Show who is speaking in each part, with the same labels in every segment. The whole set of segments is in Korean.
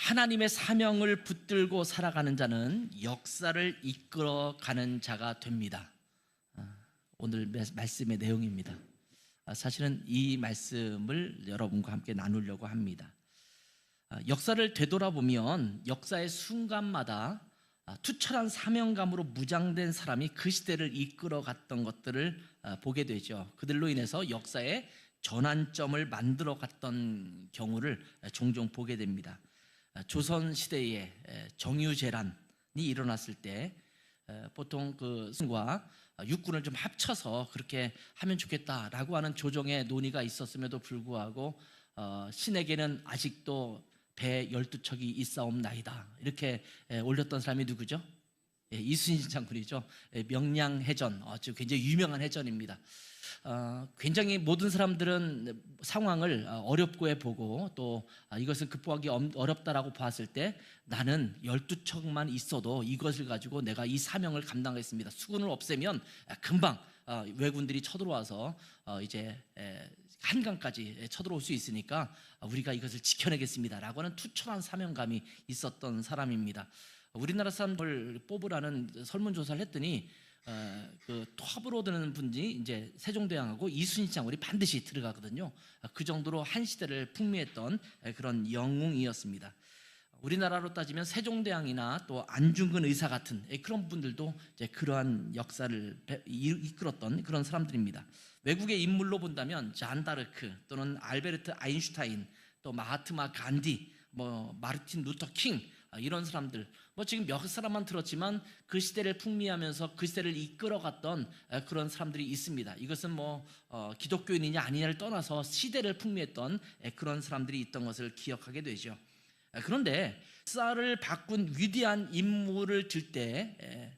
Speaker 1: 하나님의 사명을 붙들고 살아가는 자는 역사를 이끌어가는 자가 됩니다. 오늘 말씀의 내용입니다. 사실은 이 말씀을 여러분과 함께 나누려고 합니다. 역사를 되돌아보면 역사의 순간마다 투철한 사명감으로 무장된 사람이 그 시대를 이끌어갔던 것들을 보게 되죠. 그들로 인해서 역사의 전환점을 만들어 갔던 경우를 종종 보게 됩니다. 조선시대에 정유재란이 일어났을 때 보통 그 승과 육군을 좀 합쳐서 그렇게 하면 좋겠다라고 하는 조정의 논의가 있었음에도 불구하고 신에게는 아직도 배 12척이 있사옵나이다 이렇게 올렸던 사람이 누구죠? 이순신 장군이죠. 명량해전, 굉장히 유명한 해전입니다. 굉장히 모든 사람들은 상황을 어렵고 해보고 또 이것을 극복하기 어렵다라고 봤을 때 나는 12척만 있어도 이것을 가지고 내가 이 사명을 감당하겠습니다. 수군을 없애면 금방 왜군들이 쳐들어와서 이제 한강까지 쳐들어올 수 있으니까 우리가 이것을 지켜내겠습니다 라고 하는 투철한 사명감이 있었던 사람입니다. 우리나라 사람들 뽑으라는 설문조사를 했더니 그 톱으로 드는 분이 이제 세종대왕하고 이순신 장군이 반드시 들어가거든요. 그 정도로 한 시대를 풍미했던 그런 영웅이었습니다. 우리나라로 따지면 세종대왕이나 또 안중근 의사 같은 그런 분들도 이제 그러한 역사를 이끌었던 그런 사람들입니다. 외국의 인물로 본다면 잔다르크 또는 알베르트 아인슈타인 또 마하트마 간디 마르틴 루터 킹 이런 사람들 지금 몇 사람만 들었지만 그 시대를 풍미하면서 그 시대를 이끌어갔던 그런 사람들이 있습니다. 이것은 기독교인이냐 아니냐를 떠나서 시대를 풍미했던 그런 사람들이 있던 것을 기억하게 되죠. 그런데 역사를 바꾼 위대한 인물을 들 때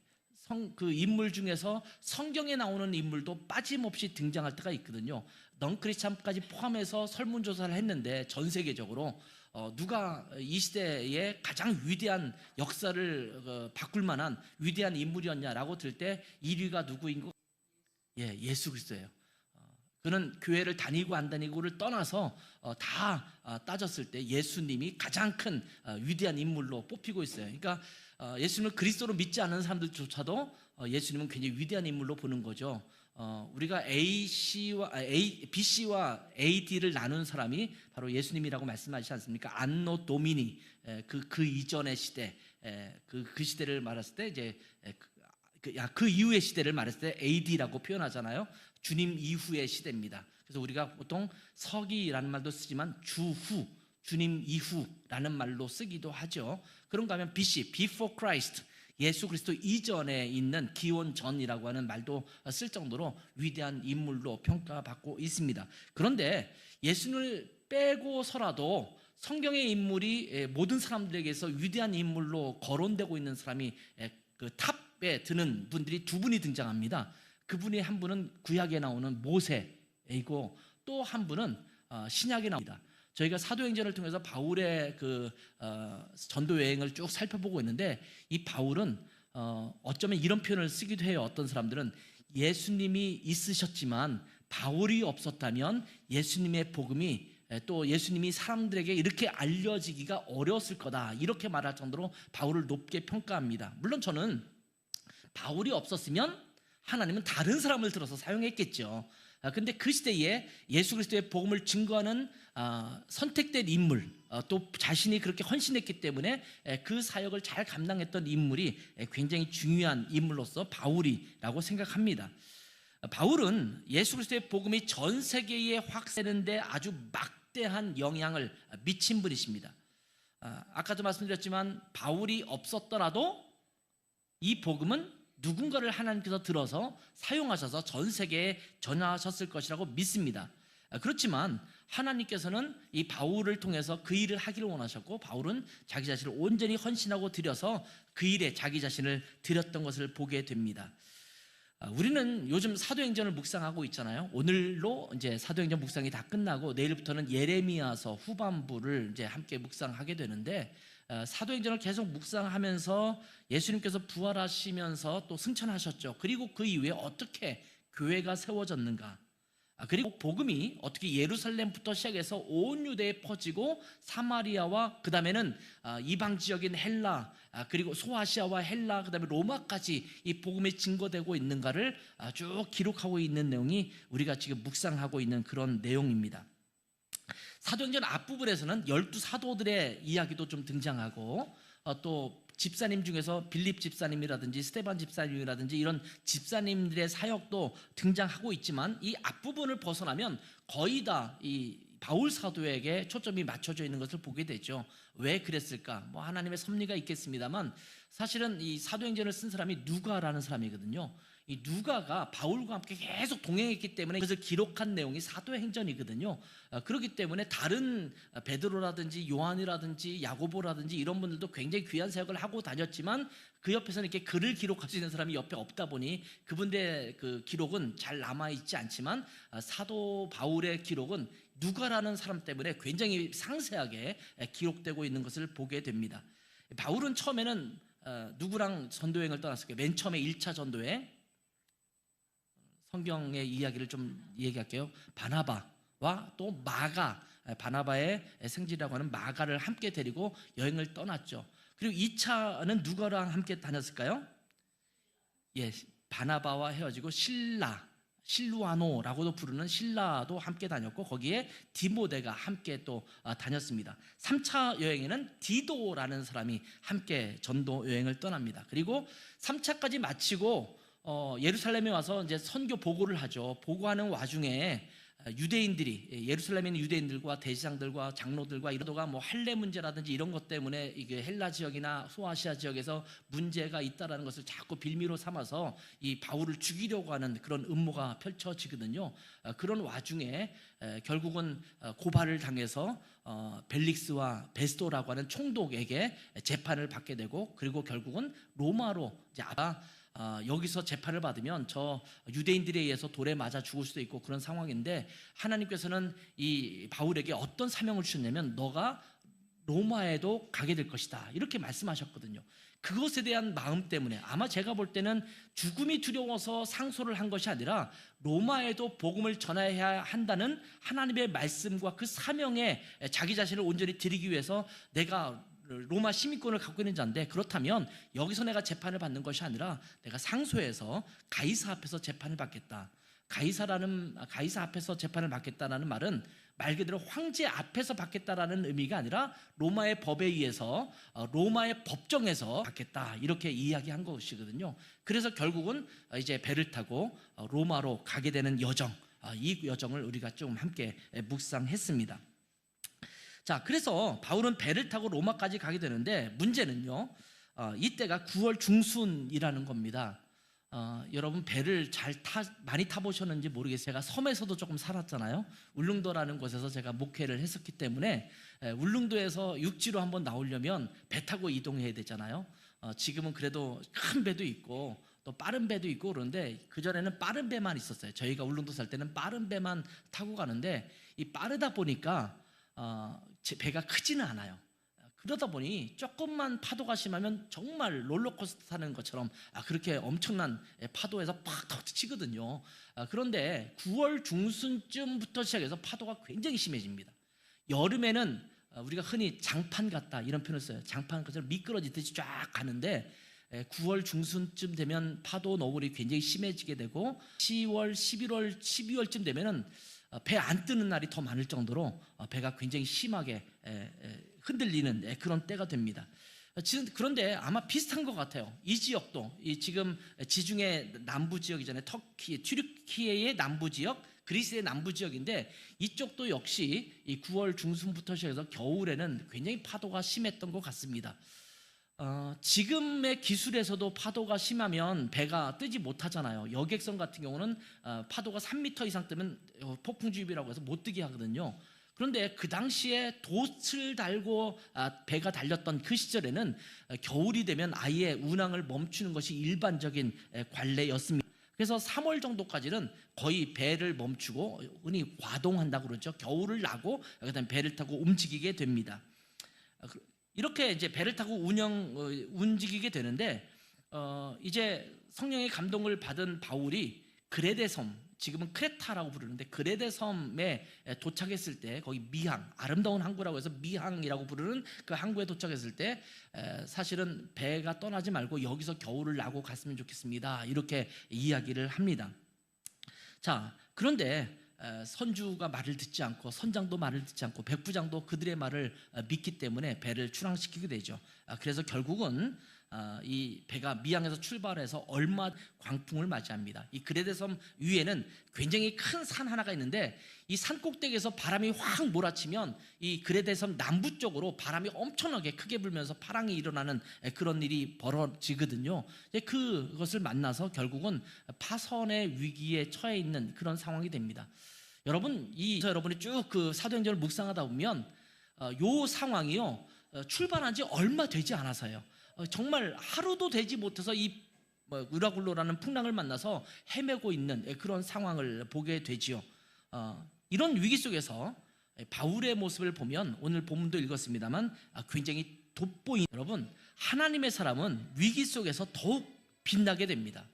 Speaker 1: 그 인물 중에서 성경에 나오는 인물도 빠짐없이 등장할 때가 있거든요. 넌크리스찬까지 포함해서 설문조사를 했는데 전 세계적으로 누가 이 시대의 가장 위대한 역사를 바꿀 만한 위대한 인물이었냐라고 들 때 1위가 누구인 거? 예수 그리스도예요. 그는 교회를 다니고 안 다니고를 떠나서 다 따졌을 때 예수님이 가장 큰 위대한 인물로 뽑히고 있어요. 그러니까 예수님을 그리스도로 믿지 않는 사람들조차도 예수님은 굉장히 위대한 인물로 보는 거죠. 우리가 BC와 AD를 나눈 사람이 바로 예수님이라고 말씀하시지 않습니까? 안노 도미니 그 이전의 시대 그 시대를 말했을 때 이제 그 이후의 시대를 말했을 때 AD라고 표현하잖아요. 주님 이후의 시대입니다. 그래서 우리가 보통 서기라는 말도 쓰지만 주후, 주님 이후라는 말로 쓰기도 하죠. 그런가 하면 BC, Before Christ, 예수 그리스도 이전에 있는 기원 전이라고 하는 말도 쓸 정도로 위대한 인물로 평가받고 있습니다. 그런데 예수님을 빼고서라도 성경의 인물이 모든 사람들에게서 위대한 인물로 거론되고 있는 사람이 그 탑에 드는 분들이 두 분이 등장합니다. 그분이 한 분은 구약에 나오는 모세이고 또 한 분은 신약에 나옵니다. 저희가 사도행전을 통해서 바울의 그 전도 여행을 쭉 살펴보고 있는데 이 바울은 어쩌면 이런 표현을 쓰기도 해요. 어떤 사람들은 예수님이 있으셨지만 바울이 없었다면 예수님의 복음이 또 예수님이 사람들에게 이렇게 알려지기가 어려웠을 거다 이렇게 말할 정도로 바울을 높게 평가합니다. 물론 저는 바울이 없었으면 하나님은 다른 사람을 들어서 사용했겠죠. 근데 그 시대에 예수 그리스도의 복음을 증거하는 선택된 인물 또 자신이 그렇게 헌신했기 때문에 그 사역을 잘 감당했던 인물이 굉장히 중요한 인물로서 바울이라고 생각합니다. 바울은 예수 그리스도의 복음이 전 세계에 확산되는데 아주 막대한 영향을 미친 분이십니다. 아까도 말씀드렸지만 바울이 없었더라도 이 복음은 누군가를 하나님께서 들어서 사용하셔서 전 세계에 전하셨을 것이라고 믿습니다. 그렇지만 하나님께서는 이 바울을 통해서 그 일을 하기를 원하셨고 바울은 자기 자신을 온전히 헌신하고 드려서 그 일에 자기 자신을 드렸던 것을 보게 됩니다. 우리는 요즘 사도행전을 묵상하고 있잖아요. 오늘로 이제 사도행전 묵상이 다 끝나고 내일부터는 예레미야서 후반부를 이제 함께 묵상하게 되는데 사도행전을 계속 묵상하면서 예수님께서 부활하시면서 또 승천하셨죠. 그리고 그 이후에 어떻게 교회가 세워졌는가? 그리고 복음이 어떻게 예루살렘부터 시작해서 온 유대에 퍼지고 사마리아와 그 다음에는 이방 지역인 헬라, 그리고 소아시아와 헬라, 그 다음에 로마까지 이 복음이 증거되고 있는가를 쭉 기록하고 있는 내용이 우리가 지금 묵상하고 있는 그런 내용입니다. 사도행전 앞부분에서는 12사도들의 이야기도 좀 등장하고 또 집사님 중에서 빌립 집사님이라든지 스데반 집사님이라든지 이런 집사님들의 사역도 등장하고 있지만 이 앞부분을 벗어나면 거의 다 이 바울 사도에게 초점이 맞춰져 있는 것을 보게 되죠. 왜 그랬을까? 뭐 하나님의 섭리가 있겠습니다만 사실은 이 사도행전을 쓴 사람이 누가라는 사람이거든요. 이 누가가 바울과 함께 계속 동행했기 때문에 그것을 기록한 내용이 사도행전이거든요. 그렇기 때문에 다른 베드로라든지 요한이라든지 야고보라든지 이런 분들도 굉장히 귀한 사역을 하고 다녔지만 그 옆에서는 이렇게 글을 기록할 수 있는 사람이 옆에 없다 보니 그분들의 그 기록은 잘 남아있지 않지만 사도 바울의 기록은 누가라는 사람 때문에 굉장히 상세하게 기록되고 있는 것을 보게 됩니다. 바울은 처음에는 누구랑 전도여행을 떠났을까요? 맨 처음에 1차 전도여행, 성경의 이야기를 좀 얘기할게요. 바나바와 또 마가, 바나바의 생지라고 하는 마가를 함께 데리고 여행을 떠났죠. 그리고 2차는 누구랑 함께 다녔을까요? 예, 바나바와 헤어지고 실루아노라고도 부르는 실라도 함께 다녔고 거기에 디모데가 함께 또 다녔습니다. 3차 여행에는 디도라는 사람이 함께 전도 여행을 떠납니다. 그리고 3차까지 마치고 예루살렘에 와서 이제 선교 보고를 하죠. 보고하는 와중에 유대인들이, 예루살렘에 있는 유대인들과 대지장들과 장로들과 이러다가 뭐 할례 문제라든지 이런 것 때문에 이게 헬라 지역이나 소아시아 지역에서 문제가 있다라는 것을 자꾸 빌미로 삼아서 이 바울을 죽이려고 하는 그런 음모가 펼쳐지거든요. 그런 와중에 결국은 고발을 당해서 벨릭스와 베스도라고 하는 총독에게 재판을 받게 되고 그리고 결국은 로마로 이제 여기서 재판을 받으면 저 유대인들에 의해서 돌에 맞아 죽을 수도 있고 그런 상황인데 하나님께서는 이 바울에게 어떤 사명을 주셨냐면 너가 로마에도 가게 될 것이다 이렇게 말씀하셨거든요. 그것에 대한 마음 때문에 아마 제가 볼 때는 죽음이 두려워서 상소를 한 것이 아니라 로마에도 복음을 전해야 한다는 하나님의 말씀과 그 사명에 자기 자신을 온전히 드리기 위해서 내가 로마 시민권을 갖고 있는 자인데 그렇다면 여기서 내가 재판을 받는 것이 아니라 내가 상소해서 가이사 앞에서 재판을 받겠다. 가이사 앞에서 재판을 받겠다라는 말은 말 그대로 황제 앞에서 받겠다라는 의미가 아니라 로마의 법에 의해서 로마의 법정에서 받겠다 이렇게 이야기한 것이거든요. 그래서 결국은 이제 배를 타고 로마로 가게 되는 여정, 이 여정을 우리가 좀 함께 묵상했습니다. 자, 그래서 바울은 배를 타고 로마까지 가게 되는데 문제는요, 이때가 9월 중순이라는 겁니다. 여러분 배를 많이 타보셨는지 모르겠어요. 제가 섬에서도 조금 살았잖아요. 울릉도라는 곳에서 제가 목회를 했었기 때문에 울릉도에서 육지로 한번 나오려면 배 타고 이동해야 되잖아요. 지금은 그래도 큰 배도 있고 또 빠른 배도 있고 그런데 그전에는 빠른 배만 있었어요. 저희가 울릉도 살 때는 빠른 배만 타고 가는데 이 빠르다 보니까 배가 크지는 않아요. 그러다 보니 조금만 파도가 심하면 정말 롤러코스터 타는 것처럼 그렇게 엄청난 파도에서 팍 터치거든요. 그런데 9월 중순쯤부터 시작해서 파도가 굉장히 심해집니다. 여름에는 우리가 흔히 장판 같다 이런 표현을 써요. 장판 것처럼 미끄러지듯이 쫙 가는데 9월 중순쯤 되면 파도 너울이 굉장히 심해지게 되고 10월, 11월, 12월쯤 되면은 배 안 뜨는 날이 더 많을 정도로 배가 굉장히 심하게 흔들리는 그런 때가 됩니다. 그런데 아마 비슷한 것 같아요. 이 지역도 지금 지중해 남부 지역이잖아요. 튀르키예의 남부 지역, 그리스의 남부 지역인데 이쪽도 역시 이 9월 중순부터 시작해서 겨울에는 굉장히 파도가 심했던 것 같습니다. 지금의 기술에서도 파도가 심하면 배가 뜨지 못하잖아요. 여객선 같은 경우는 파도가 3m 이상 뜨면 폭풍주의보라고 해서 못 뜨게 하거든요. 그런데 그 당시에 돛을 달고 배가 달렸던 그 시절에는 겨울이 되면 아예 운항을 멈추는 것이 일반적인 관례였습니다. 그래서 3월 정도까지는 거의 배를 멈추고 흔히 과동한다고 그러죠. 겨울을 나고 그다음에 배를 타고 움직이게 됩니다. 이렇게 이제 배를 타고 움직이게 되는데 이제 성령의 감동을 받은 바울이 그레데 섬, 지금은 크레타라고 부르는데 그레데 섬에 도착했을 때 거기 미항, 아름다운 항구라고 해서 미항이라고 부르는 그 항구에 도착했을 때 사실은 배가 떠나지 말고 여기서 겨울을 나고 갔으면 좋겠습니다, 이렇게 이야기를 합니다. 자, 그런데 선주가 말을 듣지 않고 선장도 말을 듣지 않고 백부장도 그들의 말을 믿기 때문에 배를 출항시키게 되죠. 그래서 결국은 이 배가 미항에서 출발해서 얼마 광풍을 맞이합니다. 이 그레데 섬 위에는 굉장히 큰 산 하나가 있는데 이 산 꼭대기에서 바람이 확 몰아치면 이 그레데 섬 남부 쪽으로 바람이 엄청나게 크게 불면서 파랑이 일어나는 그런 일이 벌어지거든요. 그것을 만나서 결국은 파선의 위기에 처해 있는 그런 상황이 됩니다. 여러분이 쭉 그 사도행전을 묵상하다 보면 요 상황이요, 출발한 지 얼마 되지 않아서요, 정말 하루도 되지 못해서 이 으라굴로라는 풍랑을 만나서 헤매고 있는 그런 상황을 보게 되지요. 이런 위기 속에서 바울의 모습을 보면 오늘 본문도 읽었습니다만 굉장히 돋보인, 여러분, 하나님의 사람은 위기 속에서 더욱 빛나게 됩니다.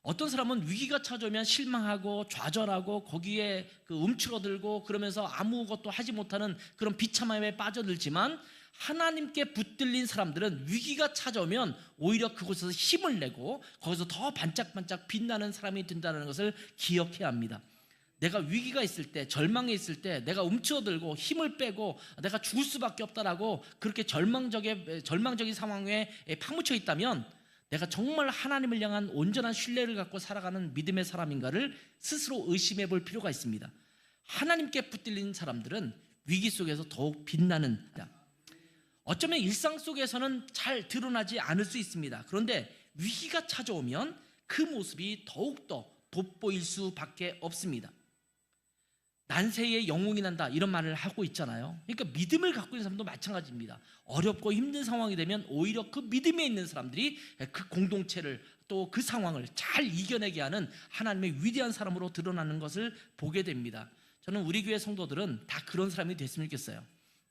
Speaker 1: 어떤 사람은 위기가 찾아오면 실망하고 좌절하고 거기에 움츠러들고 그러면서 아무것도 하지 못하는 그런 비참함에 빠져들지만, 하나님께 붙들린 사람들은 위기가 찾아오면 오히려 그곳에서 힘을 내고 거기서 더 반짝반짝 빛나는 사람이 된다는 것을 기억해야 합니다. 내가 위기가 있을 때, 절망에 있을 때 내가 움츠러들고 힘을 빼고 내가 죽을 수밖에 없다라고 그렇게 절망적인 상황에 파묻혀 있다면 내가 정말 하나님을 향한 온전한 신뢰를 갖고 살아가는 믿음의 사람인가를 스스로 의심해 볼 필요가 있습니다. 하나님께 붙들린 사람들은 위기 속에서 더욱 빛나는, 어쩌면 일상 속에서는 잘 드러나지 않을 수 있습니다. 그런데 위기가 찾아오면 그 모습이 더욱더 돋보일 수밖에 없습니다. 난세의 영웅이 난다, 이런 말을 하고 있잖아요. 그러니까 믿음을 갖고 있는 사람도 마찬가지입니다. 어렵고 힘든 상황이 되면 오히려 그 믿음에 있는 사람들이 그 공동체를, 또 그 상황을 잘 이겨내게 하는 하나님의 위대한 사람으로 드러나는 것을 보게 됩니다. 저는 우리 교회 성도들은 다 그런 사람이 됐으면 좋겠어요.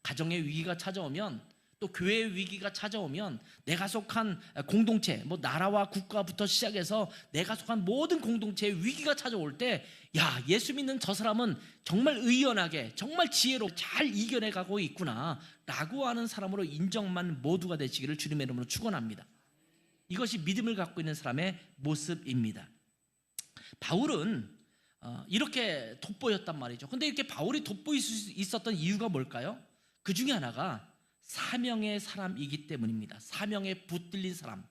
Speaker 1: 가정의 위기가 찾아오면, 또 교회의 위기가 찾아오면 내가 속한 공동체, 나라와 국가부터 시작해서 내가 속한 모든 공동체의 위기가 찾아올 때, 야, 예수 믿는 저 사람은 정말 의연하게, 정말 지혜로 잘 이겨내가고 있구나 라고 하는 사람으로 인정만 모두가 되시기를 주님의 이름으로 축원합니다. 이것이 믿음을 갖고 있는 사람의 모습입니다. 바울은 이렇게 돋보였단 말이죠. 근데 이렇게 바울이 돋보일 수 있었던 이유가 뭘까요? 그 중에 하나가 사명의 사람이기 때문입니다. 사명에 붙들린 사람.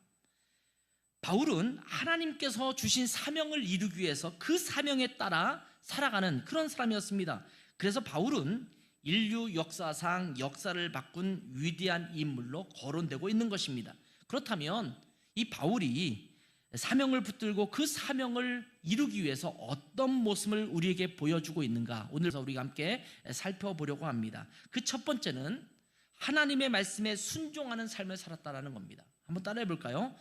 Speaker 1: 바울은 하나님께서 주신 사명을 이루기 위해서 그 사명에 따라 살아가는 그런 사람이었습니다. 그래서 바울은 인류 역사상 역사를 바꾼 위대한 인물로 거론되고 있는 것입니다. 그렇다면 이 바울이 사명을 붙들고 그 사명을 이루기 위해서 어떤 모습을 우리에게 보여주고 있는가, 오늘 우리가 함께 살펴보려고 합니다. 그 첫 번째는 하나님의 말씀에 순종하는 삶을 살았다라는 겁니다. 한번 따라해 볼까요?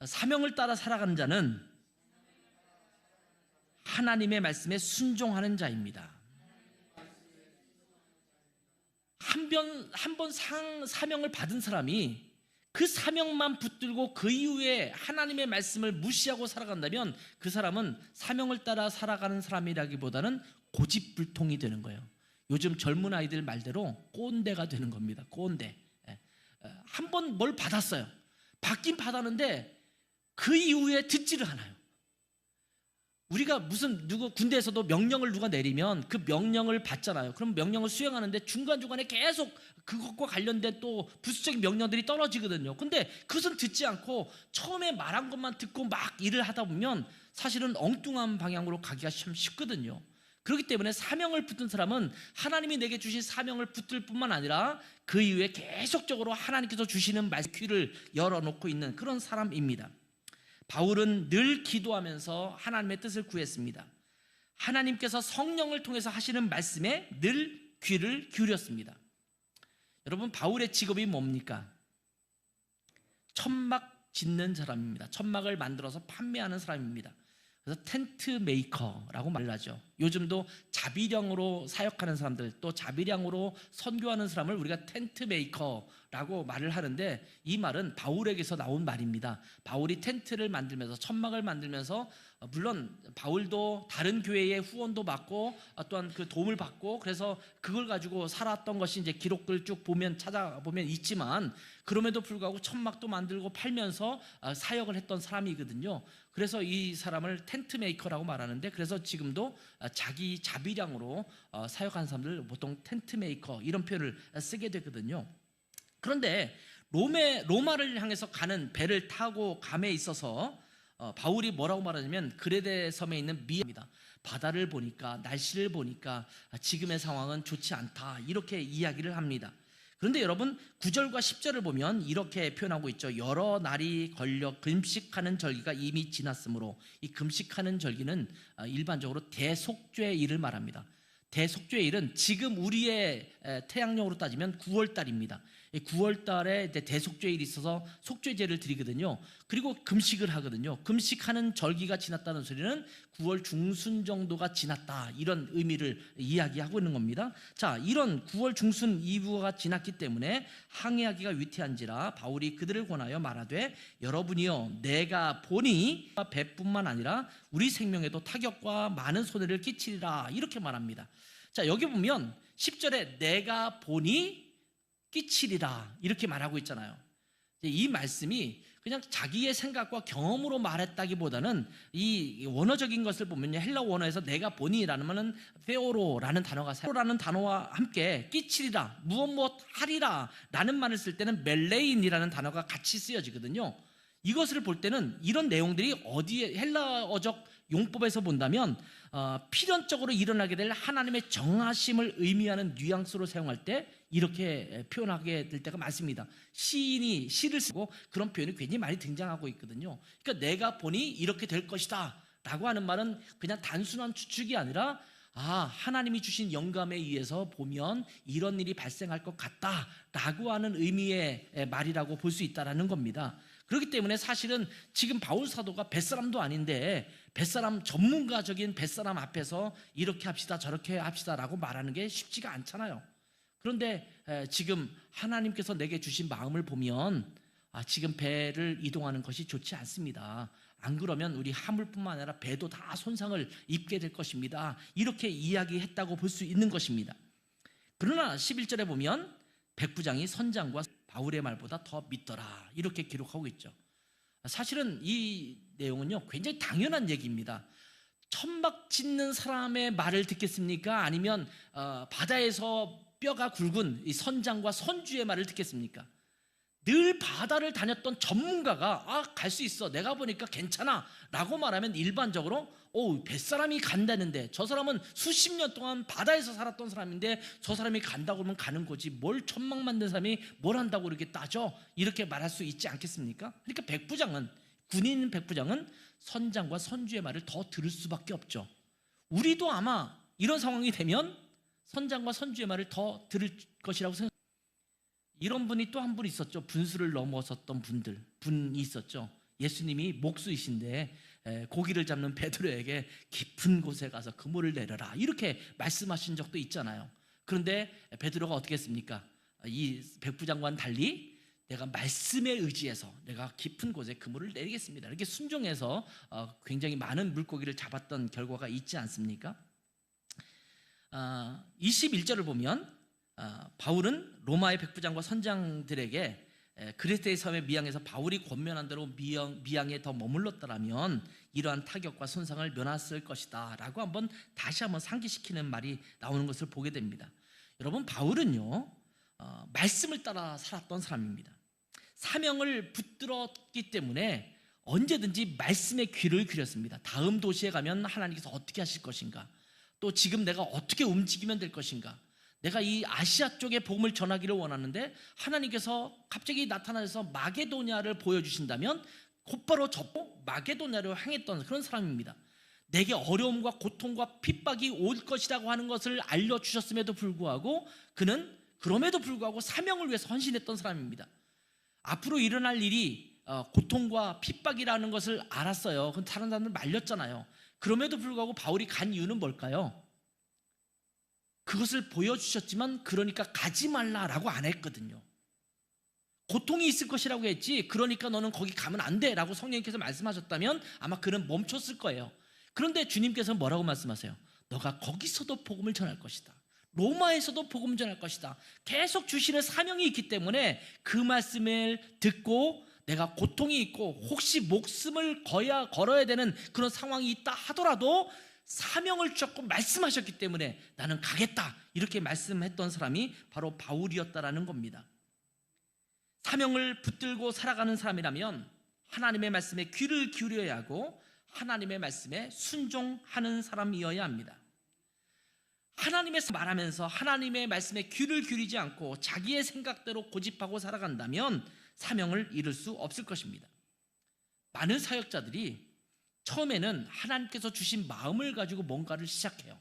Speaker 1: 사명을 따라 살아가는 자는 하나님의 말씀에 순종하는 자입니다. 한 번 사명을 받은 사람이 그 사명만 붙들고 그 이후에 하나님의 말씀을 무시하고 살아간다면 그 사람은 사명을 따라 살아가는 사람이라기보다는 고집불통이 되는 거예요. 요즘 젊은 아이들 말대로 꼰대가 되는 겁니다. 꼰대. 한 번 뭘 받았어요. 받긴 받았는데 그 이후에 듣지를 않아요. 우리가 누구 군대에서도 명령을 누가 내리면 그 명령을 받잖아요. 그럼 명령을 수행하는데 중간중간에 계속 그것과 관련된 또 부수적인 명령들이 떨어지거든요. 근데 그것은 듣지 않고 처음에 말한 것만 듣고 막 일을 하다 보면 사실은 엉뚱한 방향으로 가기가 참 쉽거든요. 그렇기 때문에 사명을 붙든 사람은 하나님이 내게 주신 사명을 붙들 뿐만 아니라 그 이후에 계속적으로 하나님께서 주시는 말씀 귀를 열어놓고 있는 그런 사람입니다. 바울은 늘 기도하면서 하나님의 뜻을 구했습니다. 하나님께서 성령을 통해서 하시는 말씀에 늘 귀를 기울였습니다. 여러분, 바울의 직업이 뭡니까? 천막 짓는 사람입니다. 천막을 만들어서 판매하는 사람입니다. 그래서 텐트 메이커라고 말을 하죠. 요즘도 자비령으로 사역하는 사람들, 또 자비령으로 선교하는 사람을 우리가 텐트 메이커라고 말을 하는데, 이 말은 바울에게서 나온 말입니다. 바울이 텐트를 만들면서, 천막을 만들면서 물론 바울도 다른 교회의 후원도 받고 또한 그 도움을 받고 그래서 그걸 가지고 살았던 것이 이제 기록을 쭉 보면 찾아보면 있지만, 그럼에도 불구하고 천막도 만들고 팔면서 사역을 했던 사람이거든요. 그래서 이 사람을 텐트 메이커라고 말하는데, 그래서 지금도 자기 자비량으로 사역한 사람들 보통 텐트 메이커 이런 표현을 쓰게 되거든요. 그런데 로마를 향해서 가는 배를 타고 감에 있어서 바울이 뭐라고 말하냐면, 그레데 섬에 있는 미입니다. 바다를 보니까, 날씨를 보니까 지금의 상황은 좋지 않다, 이렇게 이야기를 합니다. 그런데 여러분 9절과 10절을 보면 이렇게 표현하고 있죠. 여러 날이 걸려 금식하는 절기가 이미 지났으므로, 이 금식하는 절기는 일반적으로 대속죄일을 말합니다. 대속죄일은 지금 우리의 태양력으로 따지면 9월달입니다. 9월달에 대속죄일이 있어서 속죄제를 드리거든요. 그리고 금식을 하거든요. 금식하는 절기가 지났다는 소리는 9월 중순 정도가 지났다, 이런 의미를 이야기하고 있는 겁니다. 자, 이런 9월 중순 이후가 지났기 때문에 항해하기가 위태한지라 바울이 그들을 권하여 말하되, 여러분이요 내가 보니 배뿐만 아니라 우리 생명에도 타격과 많은 손해를 끼치리라, 이렇게 말합니다. 자, 여기 보면 10절에 내가 보니 끼치리라 이렇게 말하고 있잖아요. 이 말씀이 그냥 자기의 생각과 경험으로 말했다기보다는 이 원어적인 것을 보면 헬라 원어에서 내가 보니라는 말은 페오로라는 단어가 페오로라는 단어와 함께 끼치리라, 무엇 하리라 라는 말을 쓸 때는 멜레인이라는 단어가 같이 쓰여지거든요. 이것을 볼 때는 이런 내용들이 어디에 헬라어적 용법에서 본다면 필연적으로 일어나게 될 하나님의 정하심을 의미하는 뉘앙스로 사용할 때 이렇게 표현하게 될 때가 많습니다. 시인이 시를 쓰고 그런 표현이 굉장히 많이 등장하고 있거든요. 그러니까 내가 보니 이렇게 될 것이다 라고 하는 말은 그냥 단순한 추측이 아니라, 하나님이 주신 영감에 의해서 보면 이런 일이 발생할 것 같다라고 하는 의미의 말이라고 볼 수 있다는 겁니다. 그렇기 때문에 사실은 지금 바울 사도가 뱃사람도 아닌데 뱃사람, 전문가적인 뱃사람 앞에서 이렇게 합시다 저렇게 합시다라고 말하는 게 쉽지가 않잖아요. 그런데 지금 하나님께서 내게 주신 마음을 보면 지금 배를 이동하는 것이 좋지 않습니다. 안 그러면 우리 화물뿐만 아니라 배도 다 손상을 입게 될 것입니다. 이렇게 이야기했다고 볼 수 있는 것입니다. 그러나 11절에 보면 백부장이 선장과 바울의 말보다 더 믿더라, 이렇게 기록하고 있죠. 사실은 이 내용은요 굉장히 당연한 얘기입니다. 천막 짓는 사람의 말을 듣겠습니까? 아니면 바다에서 뼈가 굵은 이 선장과 선주의 말을 듣겠습니까? 늘 바다를 다녔던 전문가가 갈 수 있어, 내가 보니까 괜찮아 라고 말하면 일반적으로 뱃사람이 간다는데, 저 사람은 수십 년 동안 바다에서 살았던 사람인데 저 사람이 간다고 그러면 가는 거지, 뭘 천막 만든 사람이 뭘 한다고 그렇게 따져, 이렇게 말할 수 있지 않겠습니까? 그러니까 군인 백부장은 선장과 선주의 말을 더 들을 수밖에 없죠. 우리도 아마 이런 상황이 되면 선장과 선주의 말을 더 들을 것이라고 생각합니다. 이런 분이 또 한 분 있었죠. 분수를 넘어섰던 분이 있었죠. 예수님이 목수이신데 고기를 잡는 베드로에게 깊은 곳에 가서 그물을 내려라, 이렇게 말씀하신 적도 있잖아요. 그런데 베드로가 어떻게 했습니까? 이 백부장과는 달리 내가 말씀에 의지해서 내가 깊은 곳에 그물을 내리겠습니다, 이렇게 순종해서 굉장히 많은 물고기를 잡았던 결과가 있지 않습니까? 21절을 보면 바울은 로마의 백부장과 선장들에게 그리스도의 섬의 미양에서 바울이 권면한 대로 미양에 더 머물렀더라면 이러한 타격과 손상을 면했을 것이다 라고 다시 한번 상기시키는 말이 나오는 것을 보게 됩니다. 여러분, 바울은요 말씀을 따라 살았던 사람입니다. 사명을 붙들었기 때문에 언제든지 말씀에 귀를 기울였습니다. 다음 도시에 가면 하나님께서 어떻게 하실 것인가, 또 지금 내가 어떻게 움직이면 될 것인가, 내가 이 아시아 쪽에 복음을 전하기를 원하는데 하나님께서 갑자기 나타나셔서 마게도냐를 보여주신다면 곧바로 접고 마게도냐로 향했던 그런 사람입니다. 내게 어려움과 고통과 핍박이 올 것이라고 하는 것을 알려주셨음에도 불구하고 그는 그럼에도 불구하고 사명을 위해서 헌신했던 사람입니다. 앞으로 일어날 일이 고통과 핍박이라는 것을 알았어요. 그럼 다른 사람들 말렸잖아요. 그럼에도 불구하고 바울이 간 이유는 뭘까요? 그것을 보여주셨지만 그러니까 가지 말라라고 안 했거든요. 고통이 있을 것이라고 했지, 그러니까 너는 거기 가면 안 돼 라고 성령님께서 말씀하셨다면 아마 그는 멈췄을 거예요. 그런데 주님께서 뭐라고 말씀하세요? 너가 거기서도 복음을 전할 것이다, 로마에서도 복음을 전할 것이다. 계속 주시는 사명이 있기 때문에 그 말씀을 듣고 내가 고통이 있고 혹시 목숨을 걸어야 되는 그런 상황이 있다 하더라도 사명을 주셨고 말씀하셨기 때문에 나는 가겠다, 이렇게 말씀했던 사람이 바로 바울이었다라는 겁니다. 사명을 붙들고 살아가는 사람이라면 하나님의 말씀에 귀를 기울여야 하고 하나님의 말씀에 순종하는 사람이어야 합니다. 하나님의 말하면서 하나님의 말씀에 귀를 기울이지 않고 자기의 생각대로 고집하고 살아간다면 사명을 이룰 수 없을 것입니다. 많은 사역자들이 처음에는 하나님께서 주신 마음을 가지고 뭔가를 시작해요.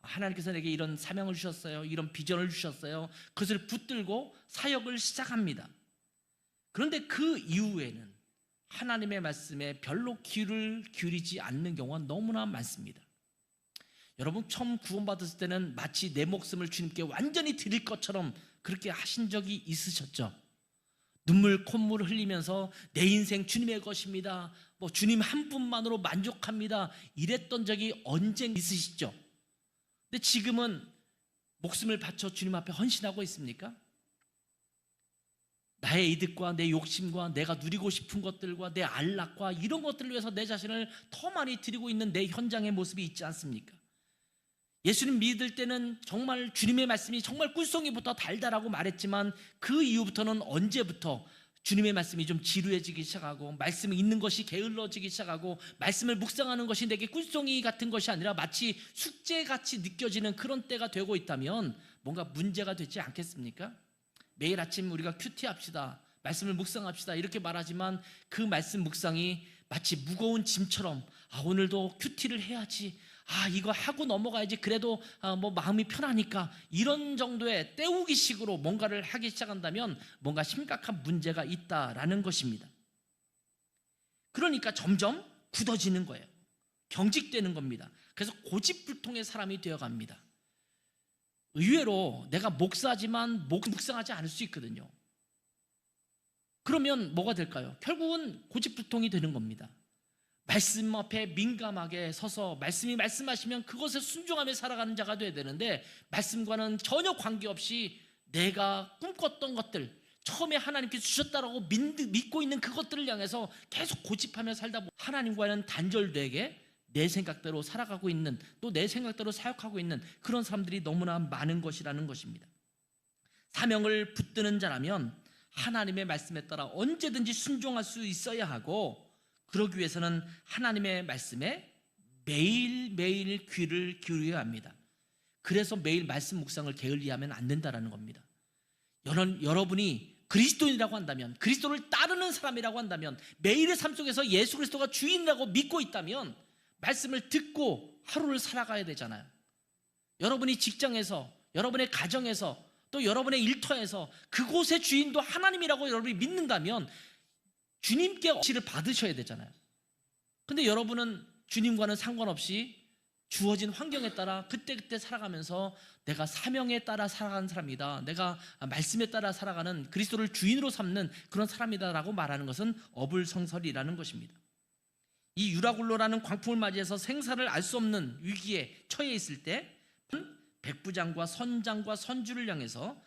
Speaker 1: 하나님께서 내게 이런 사명을 주셨어요, 이런 비전을 주셨어요. 그것을 붙들고 사역을 시작합니다. 그런데 그 이후에는 하나님의 말씀에 별로 귀를 기울이지 않는 경우가 너무나 많습니다. 여러분, 처음 구원받았을 때는 마치 내 목숨을 주님께 완전히 드릴 것처럼 그렇게 하신 적이 있으셨죠? 눈물 콧물 흘리면서 내 인생 주님의 것입니다, 주님 한 분만으로 만족합니다, 이랬던 적이 언제 있으시죠? 근데 지금은 목숨을 바쳐 주님 앞에 헌신하고 있습니까? 나의 이득과 내 욕심과 내가 누리고 싶은 것들과 내 안락과 이런 것들을 위해서 내 자신을 더 많이 드리고 있는 내 현장의 모습이 있지 않습니까? 예수님 믿을 때는 정말 주님의 말씀이 정말 꿀송이부터 달달하고 말했지만 그 이후부터는 언제부터 주님의 말씀이 좀 지루해지기 시작하고 말씀이 있는 것이 게을러지기 시작하고 말씀을 묵상하는 것이 내게 꿀송이 같은 것이 아니라 마치 숙제같이 느껴지는 그런 때가 되고 있다면 뭔가 문제가 되지 않겠습니까? 매일 아침 우리가 큐티합시다, 말씀을 묵상합시다 이렇게 말하지만 그 말씀 묵상이 마치 무거운 짐처럼 오늘도 큐티를 해야지, 이거 하고 넘어가야지, 그래도 마음이 편하니까, 이런 정도의 때우기식으로 뭔가를 하기 시작한다면 뭔가 심각한 문제가 있다라는 것입니다. 그러니까 점점 굳어지는 거예요. 경직되는 겁니다. 그래서 고집불통의 사람이 되어갑니다. 의외로 내가 목사지만 묵상하지 않을 수 있거든요. 그러면 뭐가 될까요? 결국은 고집불통이 되는 겁니다. 말씀 앞에 민감하게 서서 말씀이 말씀하시면 그것에 순종하며 살아가는 자가 되어야 되는데, 말씀과는 전혀 관계없이 내가 꿈꿨던 것들, 처음에 하나님께서 주셨다라고 믿고 있는 그것들을 향해서 계속 고집하며 살다 보면 하나님과는 단절되게 내 생각대로 살아가고 있는, 또 내 생각대로 사역하고 있는 그런 사람들이 너무나 많은 것이라는 것입니다. 사명을 붙드는 자라면 하나님의 말씀에 따라 언제든지 순종할 수 있어야 하고, 그러기 위해서는 하나님의 말씀에 매일매일 귀를 기울여야 합니다. 그래서 매일 말씀 묵상을 게을리하면 안 된다는 겁니다. 여러분이 그리스도인이라고 한다면, 그리스도를 따르는 사람이라고 한다면, 매일의 삶 속에서 예수 그리스도가 주인이라고 믿고 있다면 말씀을 듣고 하루를 살아가야 되잖아요. 여러분이 직장에서, 여러분의 가정에서, 또 여러분의 일터에서 그곳의 주인도 하나님이라고 여러분이 믿는다면 주님께 지시를 받으셔야 되잖아요. 근데 여러분은 주님과는 상관없이 주어진 환경에 따라 그때그때 살아가면서 내가 사명에 따라 살아가는 사람이다, 내가 말씀에 따라 살아가는, 그리스도를 주인으로 삼는 그런 사람이다라고 말하는 것은 어불성설이라는 것입니다. 이 유라굴로라는 광풍을 맞이해서 생사를 알 수 없는 위기에 처해 있을 때 백부장과 선장과 선주를 향해서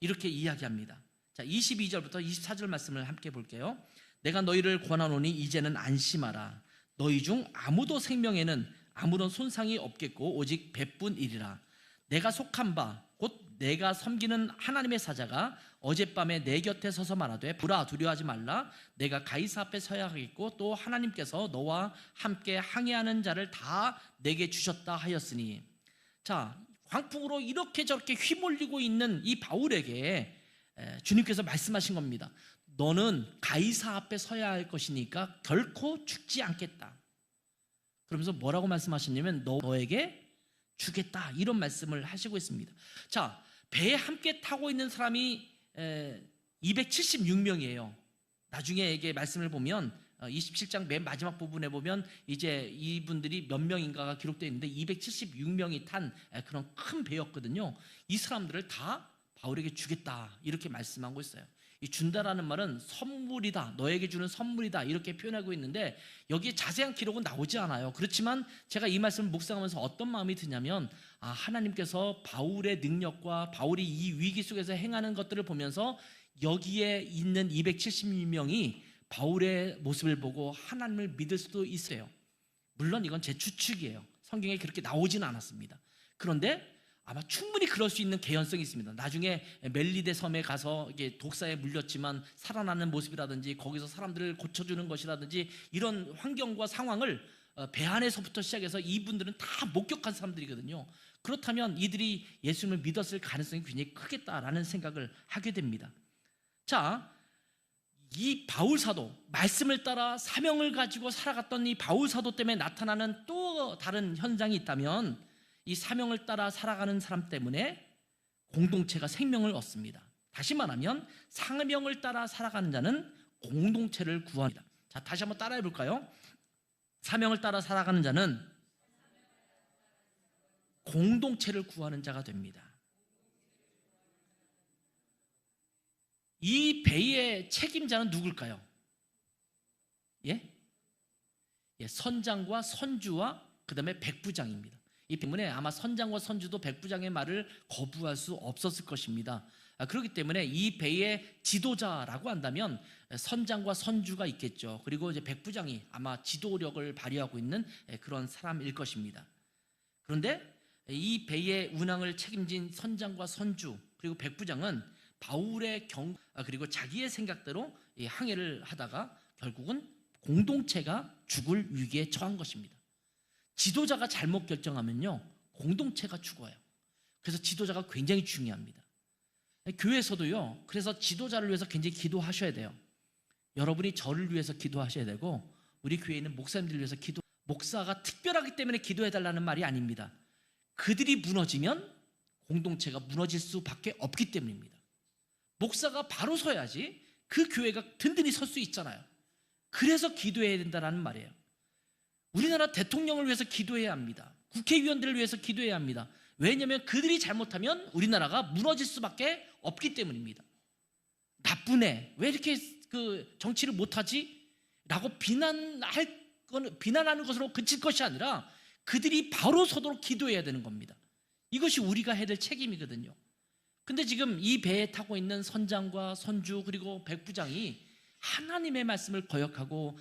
Speaker 1: 이렇게 이야기합니다. 자, 22절부터 24절 말씀을 함께 볼게요. 내가 너희를 권하노니 이제는 안심하라. 너희 중 아무도 생명에는 아무런 손상이 없겠고 오직 배뿐이리라. 내가 속한 바 곧 내가 섬기는 하나님의 사자가 어젯밤에 내 곁에 서서 말하되 보라, 두려워하지 말라. 내가 가이사 앞에 서야 하겠고 또 하나님께서 너와 함께 항해하는 자를 다 내게 주셨다 하였으니. 자, 광풍으로 이렇게 저렇게 휘몰리고 있는 이 바울에게 주님께서 말씀하신 겁니다. 너는 가이사 앞에 서야 할 것이니까 결코 죽지 않겠다. 그러면서 뭐라고 말씀하셨냐면 너에게 주겠다, 이런 말씀을 하시고 있습니다. 자, 배에 함께 타고 있는 사람이 276명이에요. 나중에 이게 말씀을 보면 27장 맨 마지막 부분에 보면 이제 이분들이 몇 명인가가 기록되어 있는데 276명이 탄 그런 큰 배였거든요. 이 사람들을 다 바울에게 주겠다 이렇게 말씀하고 있어요. 이 준다라는 말은 선물이다, 너에게 주는 선물이다 이렇게 표현하고 있는데 여기에 자세한 기록은 나오지 않아요. 그렇지만 제가 이 말씀을 묵상하면서 어떤 마음이 드냐면 하나님께서 바울의 능력과 바울이 이 위기 속에서 행하는 것들을 보면서 여기에 있는 270명이 바울의 모습을 보고 하나님을 믿을 수도 있어요. 물론 이건 제 추측이에요. 성경에 그렇게 나오지는 않았습니다. 그런데 아마 충분히 그럴 수 있는 개연성이 있습니다. 나중에 멜리데 섬에 가서 이게 독사에 물렸지만 살아나는 모습이라든지 거기서 사람들을 고쳐주는 것이라든지 이런 환경과 상황을 배 안에서부터 시작해서 이분들은 다 목격한 사람들이거든요. 그렇다면 이들이 예수님을 믿었을 가능성이 굉장히 크겠다라는 생각을 하게 됩니다. 자, 이 바울 사도, 말씀을 따라 사명을 가지고 살아갔던 이 바울 사도 때문에 나타나는 또 다른 현상이 있다면 이 사명을 따라 살아가는 사람 때문에 공동체가 생명을 얻습니다. 다시 말하면 사명을 따라 살아가는 자는 공동체를 구합니다. 자, 다시 한번 따라해 볼까요? 사명을 따라 살아가는 자는 공동체를 구하는 자가 됩니다. 이 배의 책임자는 누굴까요? 예? 선장과 선주와 그 다음에 백부장입니다. 이 때문에 아마 선장과 선주도 백부장의 말을 거부할 수 없었을 것입니다. 그렇기 때문에 이 배의 지도자라고 한다면 선장과 선주가 있겠죠. 그리고 이제 백부장이 아마 지도력을 발휘하고 있는 그런 사람일 것입니다. 그런데 이 배의 운항을 책임진 선장과 선주 그리고 백부장은 바울의 그리고 자기의 생각대로 항해를 하다가 결국은 공동체가 죽을 위기에 처한 것입니다. 지도자가 잘못 결정하면요 공동체가 죽어요. 그래서 지도자가 굉장히 중요합니다. 교회에서도요 그래서 지도자를 위해서 굉장히 기도하셔야 돼요. 여러분이 저를 위해서 기도하셔야 되고 우리 교회는 목사님들을 위해서 목사가 특별하기 때문에 기도해달라는 말이 아닙니다. 그들이 무너지면 공동체가 무너질 수밖에 없기 때문입니다. 목사가 바로 서야지 그 교회가 든든히 설 수 있잖아요. 그래서 기도해야 된다는 말이에요. 우리나라 대통령을 위해서 기도해야 합니다. 국회의원들을 위해서 기도해야 합니다. 왜냐하면 그들이 잘못하면 우리나라가 무너질 수밖에 없기 때문입니다. 나쁘네, 왜 이렇게 정치를 못하지? 라고 비난하는 것으로 그칠 것이 아니라 그들이 바로 서도록 기도해야 되는 겁니다. 이것이 우리가 해야 될 책임이거든요. 근데 지금 이 배에 타고 있는 선장과 선주 그리고 백부장이 하나님의 말씀을 거역하고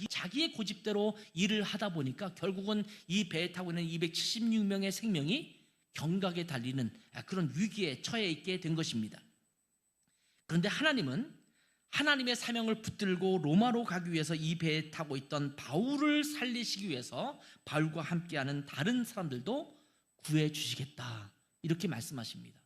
Speaker 1: 자기의 고집대로 일을 하다 보니까 결국은 이 배에 타고 있는 276명의 생명이 경각에 달리는 그런 위기에 처해 있게 된 것입니다. 그런데 하나님은 하나님의 사명을 붙들고 로마로 가기 위해서 이 배에 타고 있던 바울을 살리시기 위해서 바울과 함께하는 다른 사람들도 구해 주시겠다 이렇게 말씀하십니다.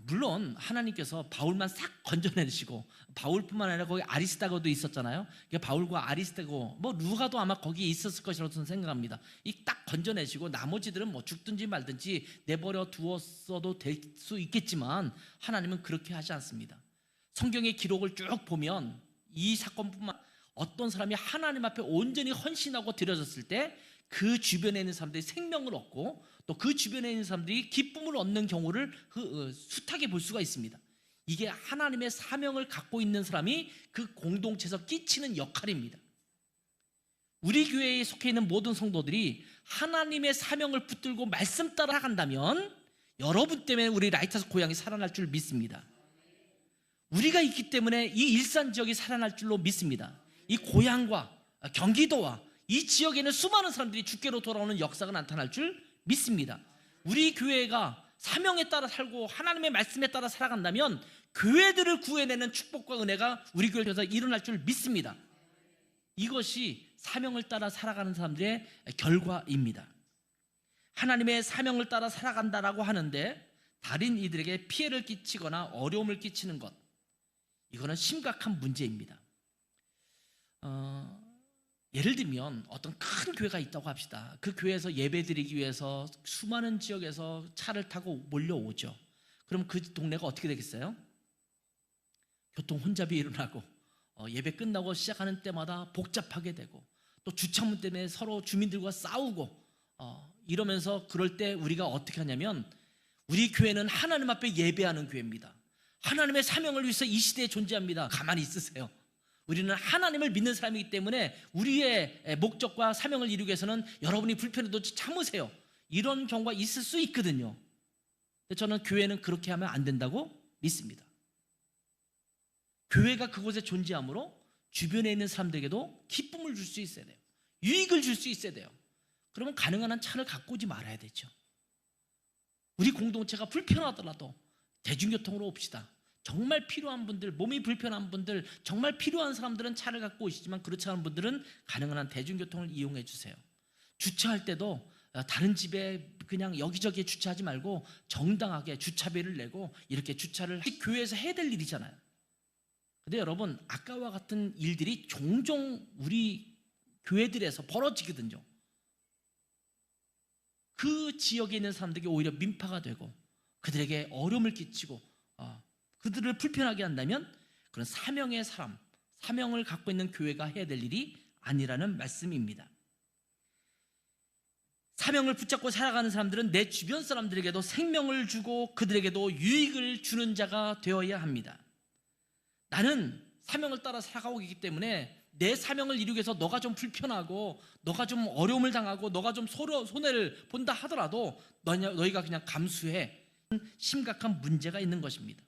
Speaker 1: 물론 하나님께서 바울만 싹 건져내시고 바울뿐만 아니라 거기 아리스다고도 있었잖아요. 바울과 아리스다고 루가도 아마 거기에 있었을 것이라고 저는 생각합니다. 이 딱 건져내시고 나머지들은 죽든지 말든지 내버려 두었어도 될 수 있겠지만 하나님은 그렇게 하지 않습니다. 성경의 기록을 쭉 보면 이 사건뿐만 어떤 사람이 하나님 앞에 온전히 헌신하고 드려졌을 때 그 주변에 있는 사람들이 생명을 얻고 또 그 주변에 있는 사람들이 기쁨을 얻는 경우를 숱하게 볼 수가 있습니다. 이게 하나님의 사명을 갖고 있는 사람이 그 공동체에서 끼치는 역할입니다. 우리 교회에 속해 있는 모든 성도들이 하나님의 사명을 붙들고 말씀 따라 간다면 여러분 때문에 우리 라이트하우스 고향이 살아날 줄 믿습니다. 우리가 있기 때문에 이 일산 지역이 살아날 줄로 믿습니다. 이 고향과 경기도와 이 지역에는 수많은 사람들이 주께로 돌아오는 역사가 나타날 줄 믿습니다. 우리 교회가 사명에 따라 살고 하나님의 말씀에 따라 살아간다면 교회들을 구해내는 축복과 은혜가 우리 교회에서 일어날 줄 믿습니다. 이것이 사명을 따라 살아가는 사람들의 결과입니다. 하나님의 사명을 따라 살아간다라고 하는데 다른 이들에게 피해를 끼치거나 어려움을 끼치는 것, 이거는 심각한 문제입니다. 예를 들면 어떤 큰 교회가 있다고 합시다. 그 교회에서 예배드리기 위해서 수많은 지역에서 차를 타고 몰려오죠. 그럼 그 동네가 어떻게 되겠어요? 교통 혼잡이 일어나고 예배 끝나고 시작하는 때마다 복잡하게 되고 또 주차문 때문에 서로 주민들과 싸우고 이러면서 그럴 때 우리가 어떻게 하냐면 우리 교회는 하나님 앞에 예배하는 교회입니다. 하나님의 사명을 위해서 이 시대에 존재합니다. 가만히 있으세요. 우리는 하나님을 믿는 사람이기 때문에 우리의 목적과 사명을 이루기 위해서는 여러분이 불편해도 참으세요. 이런 경우가 있을 수 있거든요. 저는 교회는 그렇게 하면 안 된다고 믿습니다. 교회가 그곳에 존재하므로 주변에 있는 사람들에게도 기쁨을 줄 수 있어야 돼요. 유익을 줄 수 있어야 돼요. 그러면 가능한 한 차를 갖고 오지 말아야 되죠. 우리 공동체가 불편하더라도 대중교통으로 옵시다. 정말 필요한 분들, 몸이 불편한 분들, 정말 필요한 사람들은 차를 갖고 오시지만 그렇지 않은 분들은 가능한 한 대중교통을 이용해 주세요. 주차할 때도 다른 집에 그냥 여기저기에 주차하지 말고 정당하게 주차비를 내고 이렇게 주차를 교회에서 해야 될 일이잖아요. 근데 여러분, 아까와 같은 일들이 종종 우리 교회들에서 벌어지거든요. 그 지역에 있는 사람들에게 오히려 민폐가 되고 그들에게 어려움을 끼치고 그들을 불편하게 한다면 그런 사명의 사람, 사명을 갖고 있는 교회가 해야 될 일이 아니라는 말씀입니다. 사명을 붙잡고 살아가는 사람들은 내 주변 사람들에게도 생명을 주고 그들에게도 유익을 주는 자가 되어야 합니다. 나는 사명을 따라 살아가고 있기 때문에 내 사명을 이루기 위해서 너가 좀 불편하고 너가 좀 어려움을 당하고 너가 좀 손해를 본다 하더라도 너희가 그냥 감수해. 심각한 문제가 있는 것입니다.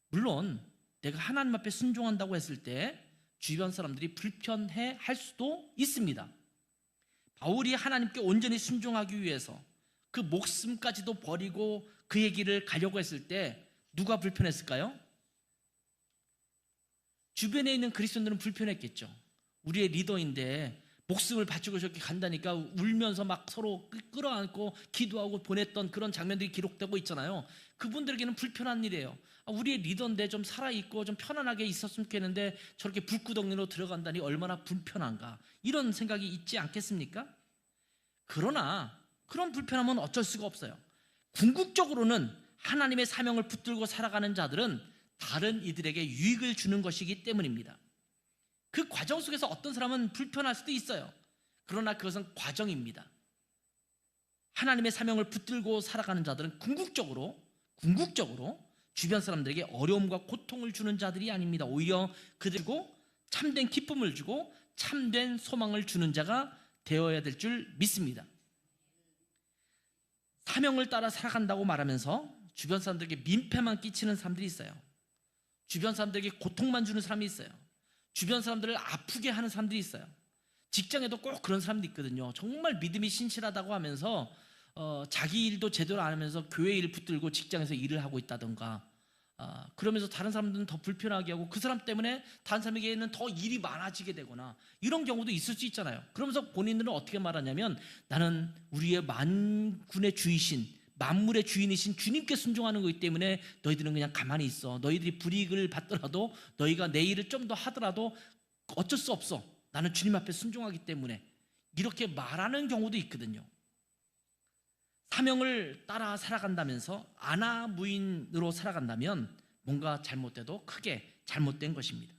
Speaker 1: 물론 내가 하나님 앞에 순종한다고 했을 때 주변 사람들이 불편해 할 수도 있습니다. 바울이 하나님께 온전히 순종하기 위해서 그 목숨까지도 버리고 그의 길을 가려고 했을 때 누가 불편했을까요? 주변에 있는 그리스도인들은 불편했겠죠. 우리의 리더인데 목숨을 바치고 저렇게 간다니까 울면서 막 서로 끌어안고 기도하고 보냈던 그런 장면들이 기록되고 있잖아요. 그분들에게는 불편한 일이에요. 우리의 리더인데 좀 살아있고 좀 편안하게 있었으면 좋겠는데 저렇게 불구덩이로 들어간다니 얼마나 불편한가, 이런 생각이 있지 않겠습니까? 그러나 그런 불편함은 어쩔 수가 없어요. 궁극적으로는 하나님의 사명을 붙들고 살아가는 자들은 다른 이들에게 유익을 주는 것이기 때문입니다. 그 과정 속에서 어떤 사람은 불편할 수도 있어요. 그러나 그것은 과정입니다. 하나님의 사명을 붙들고 살아가는 자들은 궁극적으로 주변 사람들에게 어려움과 고통을 주는 자들이 아닙니다. 오히려 그들고 참된 기쁨을 주고 참된 소망을 주는 자가 되어야 될 줄 믿습니다. 사명을 따라 살아간다고 말하면서 주변 사람들에게 민폐만 끼치는 사람들이 있어요. 주변 사람들에게 고통만 주는 사람이 있어요. 주변 사람들을 아프게 하는 사람들이 있어요. 직장에도 꼭 그런 사람도 있거든요. 정말 믿음이 신실하다고 하면서 자기 일도 제대로 안 하면서 교회 일 붙들고 직장에서 일을 하고 있다던가, 그러면서 다른 사람들은 더 불편하게 하고 그 사람 때문에 다른 사람에게는 더 일이 많아지게 되거나 이런 경우도 있을 수 있잖아요. 그러면서 본인들은 어떻게 말하냐면 나는 우리의 만군의 주이신 만물의 주인이신 주님께 순종하는 거기 때문에 너희들은 그냥 가만히 있어. 너희들이 불이익을 받더라도 너희가 내 일을 좀 더 하더라도 어쩔 수 없어. 나는 주님 앞에 순종하기 때문에, 이렇게 말하는 경우도 있거든요. 사명을 따라 살아간다면서 아나무인으로 살아간다면 뭔가 잘못돼도 크게 잘못된 것입니다.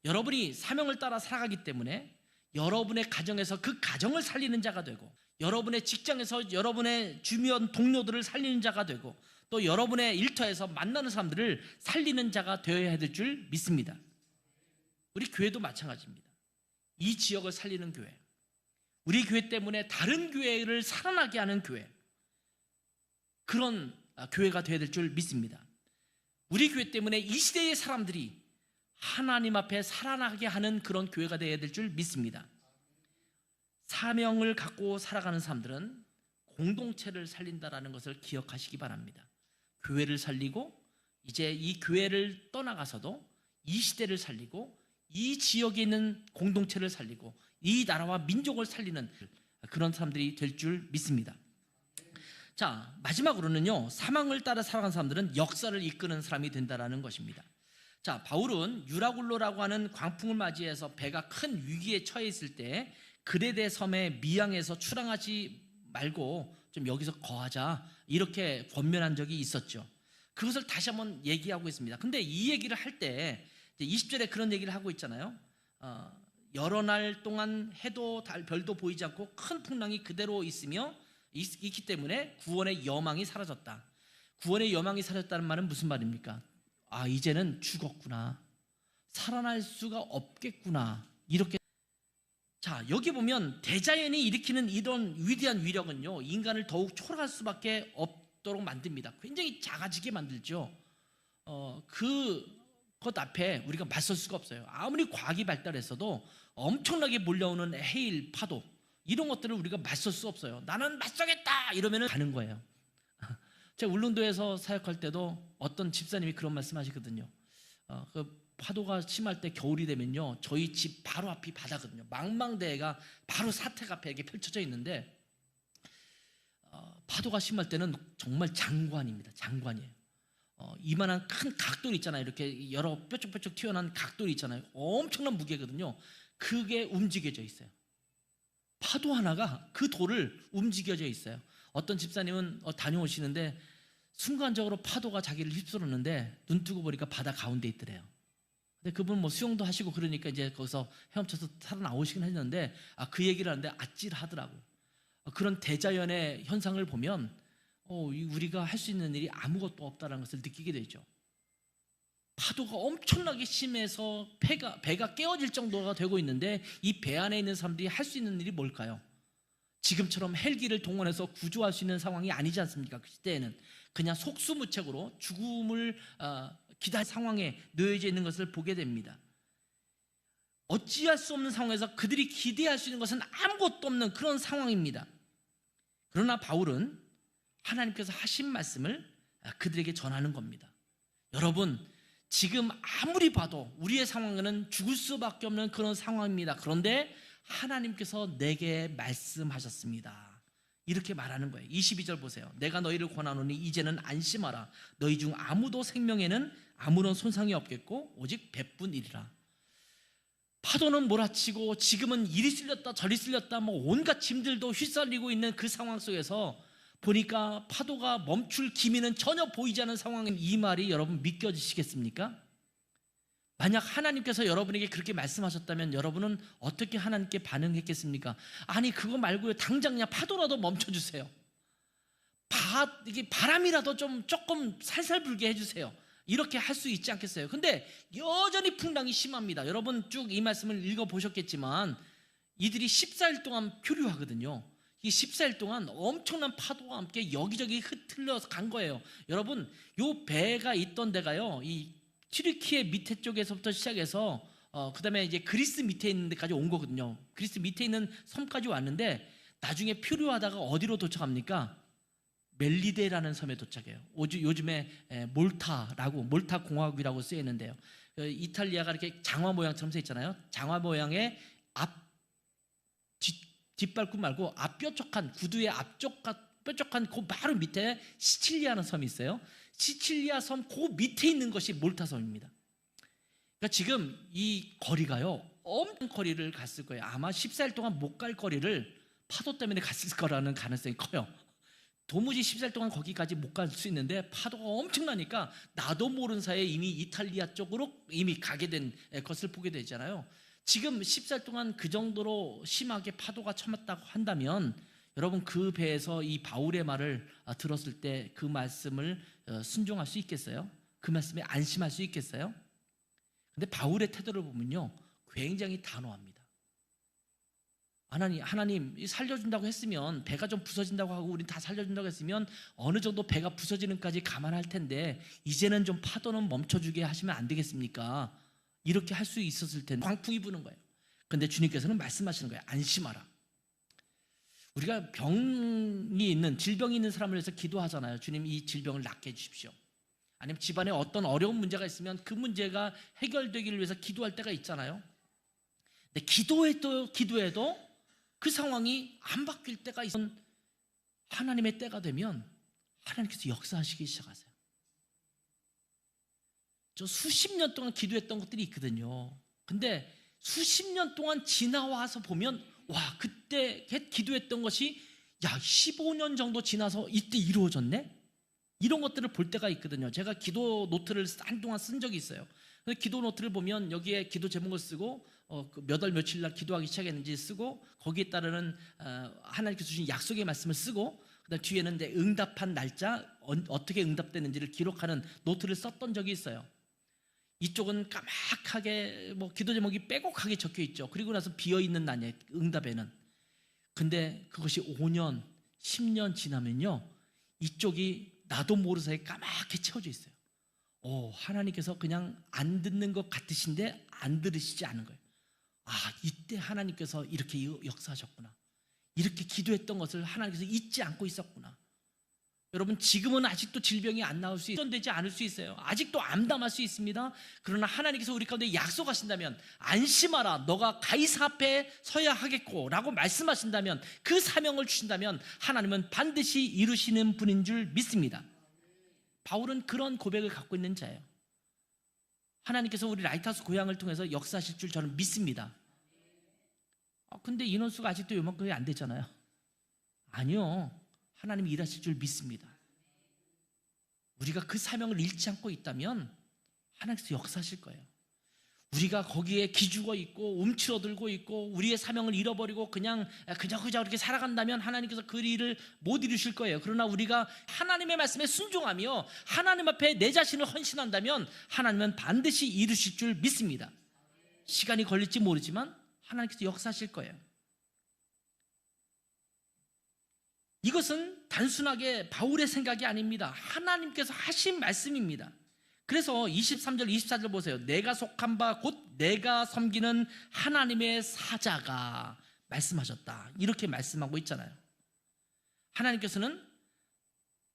Speaker 1: 여러분이 사명을 따라 살아가기 때문에 여러분의 가정에서 그 가정을 살리는 자가 되고, 여러분의 직장에서 여러분의 주변 동료들을 살리는 자가 되고, 또 여러분의 일터에서 만나는 사람들을 살리는 자가 되어야 될 줄 믿습니다. 우리 교회도 마찬가지입니다. 이 지역을 살리는 교회, 우리 교회 때문에 다른 교회를 살아나게 하는 교회, 그런 교회가 되어야 될 줄 믿습니다. 우리 교회 때문에 이 시대의 사람들이 하나님 앞에 살아나게 하는 그런 교회가 되어야 될 줄 믿습니다. 사명을 갖고 살아가는 사람들은 공동체를 살린다라는 것을 기억하시기 바랍니다. 교회를 살리고 이제 이 교회를 떠나가서도 이 시대를 살리고 이 지역에 있는 공동체를 살리고 이 나라와 민족을 살리는 그런 사람들이 될 줄 믿습니다. 자, 마지막으로는요, 사명을 따라 살아가는 사람들은 역사를 이끄는 사람이 된다라는 것입니다. 자, 바울은 유라굴로라고 하는 광풍을 맞이해서 배가 큰 위기에 처해 있을 때 그레데 섬의 미항에서 출항하지 말고 좀 여기서 거하자, 이렇게 권면한 적이 있었죠. 그것을 다시 한번 얘기하고 있습니다. 근데 이 얘기를 할 때 20절에 그런 얘기를 하고 있잖아요. 여러 날 동안 해도 별도 보이지 않고 큰 풍랑이 그대로 있으며 있기 때문에 구원의 여망이 사라졌다. 구원의 여망이 사라졌다는 말은 무슨 말입니까? 아, 이제는 죽었구나, 살아날 수가 없겠구나, 이렇게. 자, 여기 보면 대자연이 일으키는 이런 위대한 위력은요, 인간을 더욱 초월할 수밖에 없도록 만듭니다. 굉장히 작아지게 만들죠. 그것 앞에 우리가 맞설 수가 없어요. 아무리 과학이 발달했어도 엄청나게 몰려오는 해일, 파도, 이런 것들을 우리가 맞설 수 없어요. 나는 맞서겠다 이러면은 가는 거예요. 제가 울릉도에서 사역할 때도 어떤 집사님이 그런 말씀하시거든요. 그 파도가 심할 때 겨울이 되면요, 저희 집 바로 앞이 바다거든요. 망망대해가 바로 사택 앞에 이렇게 펼쳐져 있는데, 파도가 심할 때는 정말 장관입니다. 장관이에요. 이만한 큰 각돌이 있잖아요. 이렇게 여러 뾰족뾰족 튀어나온 각돌이 있잖아요. 엄청난 무게거든요. 그게 움직여져 있어요. 파도 하나가 그 돌을 움직여져 있어요. 어떤 집사님은 다녀오시는데 순간적으로 파도가 자기를 휩쓸었는데 눈 뜨고 보니까 바다 가운데 있더래요. 근데 그분 뭐 수영도 하시고 그러니까 이제 거기서 헤엄쳐서 살아나오시긴 했는데, 그 얘기를 하는데 아찔하더라고요. 그런 대자연의 현상을 보면 우리가 할 수 있는 일이 아무것도 없다는 것을 느끼게 되죠. 파도가 엄청나게 심해서 배가 깨어질 정도가 되고 있는데, 이 배 안에 있는 사람들이 할 수 있는 일이 뭘까요? 지금처럼 헬기를 동원해서 구조할 수 있는 상황이 아니지 않습니까? 그 시대에는 그냥 속수무책으로 죽음을 기다릴 상황에 놓여져 있는 것을 보게 됩니다. 어찌할 수 없는 상황에서 그들이 기대할 수 있는 것은 아무것도 없는 그런 상황입니다. 그러나 바울은 하나님께서 하신 말씀을 그들에게 전하는 겁니다. 여러분, 지금 아무리 봐도 우리의 상황은 죽을 수밖에 없는 그런 상황입니다. 그런데 하나님께서 내게 말씀하셨습니다. 이렇게 말하는 거예요. 22절 보세요. 내가 너희를 권하노니 이제는 안심하라. 너희 중 아무도 생명에는 아무런 손상이 없겠고 오직 배뿐이리라. 파도는 몰아치고 지금은 이리 쓸렸다 저리 쓸렸다 온갖 짐들도 휘날리고 있는 그 상황 속에서 보니까 파도가 멈출 기미는 전혀 보이지 않는 상황인 이 말이 여러분 믿겨지시겠습니까? 만약 하나님께서 여러분에게 그렇게 말씀하셨다면 여러분은 어떻게 하나님께 반응했겠습니까? 아니, 그거 말고요, 당장 그냥 파도라도 멈춰주세요. 이게 바람이라도 조금 살살 불게 해주세요. 이렇게 할 수 있지 않겠어요? 근데 여전히 풍랑이 심합니다. 여러분 쭉 이 말씀을 읽어보셨겠지만 이들이 14일 동안 표류하거든요. 이 14일 동안 엄청난 파도와 함께 여기저기 흩틀려서 간 거예요. 여러분, 요 배가 있던 데가요, 이 튀르키예 밑에 쪽에서부터 시작해서 그 다음에 이제 그리스 밑에 있는 데까지 온 거거든요. 그리스 밑에 있는 섬까지 왔는데 나중에 표류하다가 어디로 도착합니까? 멜리데라는 섬에 도착해요. 요즘에 몰타 공화국이라고 쓰여 있는데요. 이탈리아가 이렇게 장화 모양처럼 써 있잖아요. 장화 모양의 뒷발굽 말고 앞뾰족한 구두의 앞쪽 뾰족한 그 바로 밑에 시칠리아라는 섬이 있어요. 시칠리아 섬 그 밑에 있는 것이 몰타 섬입니다. 그러니까 지금 이 거리가요, 엄청 거리를 갔을 거예요. 아마 14일 동안 못 갈 거리를 파도 때문에 갔을 거라는 가능성이 커요. 도무지 14일 동안 거기까지 못 갈 수 있는데 파도가 엄청나니까 나도 모르는 사이에 이미 이탈리아 쪽으로 이미 가게 된 것을 보게 되잖아요. 지금 14일 동안 그 정도로 심하게 파도가 쳐맞다고 한다면 여러분, 그 배에서 이 바울의 말을 들었을 때 그 말씀을 순종할 수 있겠어요? 그 말씀에 안심할 수 있겠어요? 근데 바울의 태도를 보면요, 굉장히 단호합니다. 하나님 살려준다고 했으면, 배가 좀 부서진다고 하고 우린 다 살려준다고 했으면 어느 정도 배가 부서지는까지 감안할 텐데 이제는 좀 파도는 멈춰주게 하시면 안 되겠습니까? 이렇게 할 수 있었을 텐데 광풍이 부는 거예요. 근데 주님께서는 말씀하시는 거예요. 안심하라. 우리가 질병이 있는 사람을 위해서 기도하잖아요. 주님, 이 질병을 낫게 해주십시오. 아니면 집안에 어떤 어려운 문제가 있으면 그 문제가 해결되기를 위해서 기도할 때가 있잖아요. 근데 기도해도 그 상황이 안 바뀔 때가 있으면 하나님의 때가 되면 하나님께서 역사하시기 시작하세요. 저 수십 년 동안 기도했던 것들이 있거든요. 근데 수십 년 동안 지나와서 보면 와, 그때 기도했던 것이 15년 정도 지나서 이때 이루어졌네? 이런 것들을 볼 때가 있거든요. 제가 기도 노트를 한동안 쓴 적이 있어요. 기도 노트를 보면 여기에 기도 제목을 쓰고 몇 월 며칠 날 기도하기 시작했는지 쓰고 거기에 따르는 하나님께서 주신 약속의 말씀을 쓰고 그다음 뒤에는 이제 응답한 날짜, 어떻게 응답되는지를 기록하는 노트를 썼던 적이 있어요. 이쪽은 까맣게 뭐 기도 제목이 빼곡하게 적혀 있죠. 그리고 나서 비어 있는 날이에요, 응답에는. 근데 그것이 5년, 10년 지나면요, 이쪽이 나도 모르는 사이에 까맣게 채워져 있어요. 하나님께서 그냥 안 듣는 것 같으신데 안 들으시지 않은 거예요. 이때 하나님께서 이렇게 역사하셨구나. 이렇게 기도했던 것을 하나님께서 잊지 않고 있었구나. 여러분, 지금은 아직도 질병이 안 나올 수 되지 않을 수 있어요. 아직도 암담할 수 있습니다. 그러나 하나님께서 우리 가운데 약속하신다면, 안심하라, 너가 가이사 앞에 서야 하겠고 라고 말씀하신다면, 그 사명을 주신다면 하나님은 반드시 이루시는 분인 줄 믿습니다. 바울은 그런 고백을 갖고 있는 자예요. 하나님께서 우리 라이트하우스 고향을 통해서 역사하실 줄 저는 믿습니다. 근데 인원수가 아직도 요만큼이 안 되잖아요. 아니요, 하나님이 일하실 줄 믿습니다. 우리가 그 사명을 잃지 않고 있다면 하나님께서 역사하실 거예요. 우리가 거기에 기죽어 있고 움츠러들고 있고 우리의 사명을 잃어버리고 그냥 그저 그렇게 살아간다면 하나님께서 그 일을 못 이루실 거예요. 그러나 우리가 하나님의 말씀에 순종하며 하나님 앞에 내 자신을 헌신한다면 하나님은 반드시 이루실 줄 믿습니다. 시간이 걸릴지 모르지만 하나님께서 역사하실 거예요. 이것은 단순하게 바울의 생각이 아닙니다. 하나님께서 하신 말씀입니다. 그래서 23절 24절 보세요. 내가 속한 바 곧 내가 섬기는 하나님의 사자가 말씀하셨다, 이렇게 말씀하고 있잖아요. 하나님께서는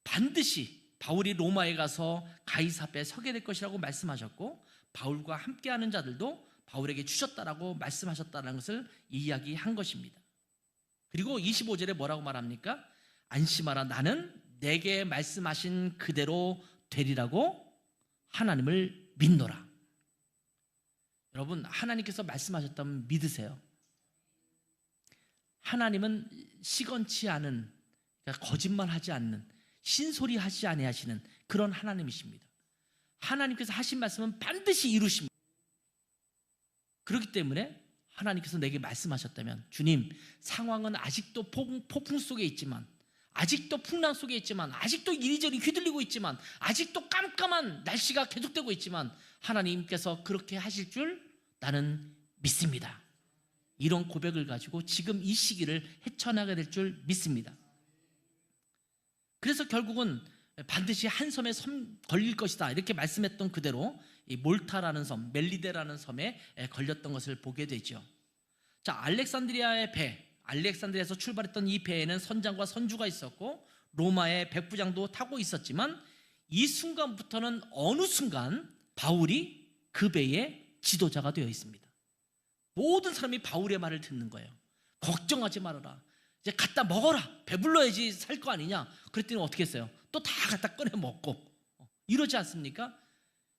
Speaker 1: 반드시 바울이 로마에 가서 가이사 앞에 서게 될 것이라고 말씀하셨고, 바울과 함께하는 자들도 바울에게 주셨다라고 말씀하셨다는 것을 이야기한 것입니다. 그리고 25절에 뭐라고 말합니까? 안심하라, 나는 내게 말씀하신 그대로 되리라고 하나님을 믿노라. 여러분, 하나님께서 말씀하셨다면 믿으세요. 하나님은 시건치 않은, 그러니까 거짓말하지 않는, 신소리하지 아니하시는 그런 하나님이십니다. 하나님께서 하신 말씀은 반드시 이루십니다. 그렇기 때문에 하나님께서 내게 말씀하셨다면, 주님, 상황은 아직도 폭풍 속에 있지만, 아직도 풍랑 속에 있지만, 아직도 이리저리 휘둘리고 있지만, 아직도 깜깜한 날씨가 계속되고 있지만 하나님께서 그렇게 하실 줄 나는 믿습니다. 이런 고백을 가지고 지금 이 시기를 헤쳐나가게 될 줄 믿습니다. 그래서 결국은 반드시 한 섬에 걸릴 것이다, 이렇게 말씀했던 그대로 이 몰타라는 섬, 멜리데라는 섬에 걸렸던 것을 보게 되죠. 자, 알렉산드리아의 배, 알렉산드리아에서 출발했던 이 배에는 선장과 선주가 있었고 로마의 백부장도 타고 있었지만, 이 순간부터는 어느 순간 바울이 그 배의 지도자가 되어 있습니다. 모든 사람이 바울의 말을 듣는 거예요. 걱정하지 말아라, 이제 갖다 먹어라, 배불러야지 살 거 아니냐. 그랬더니 어떻게 했어요? 또 다 갖다 꺼내 먹고, 이러지 않습니까?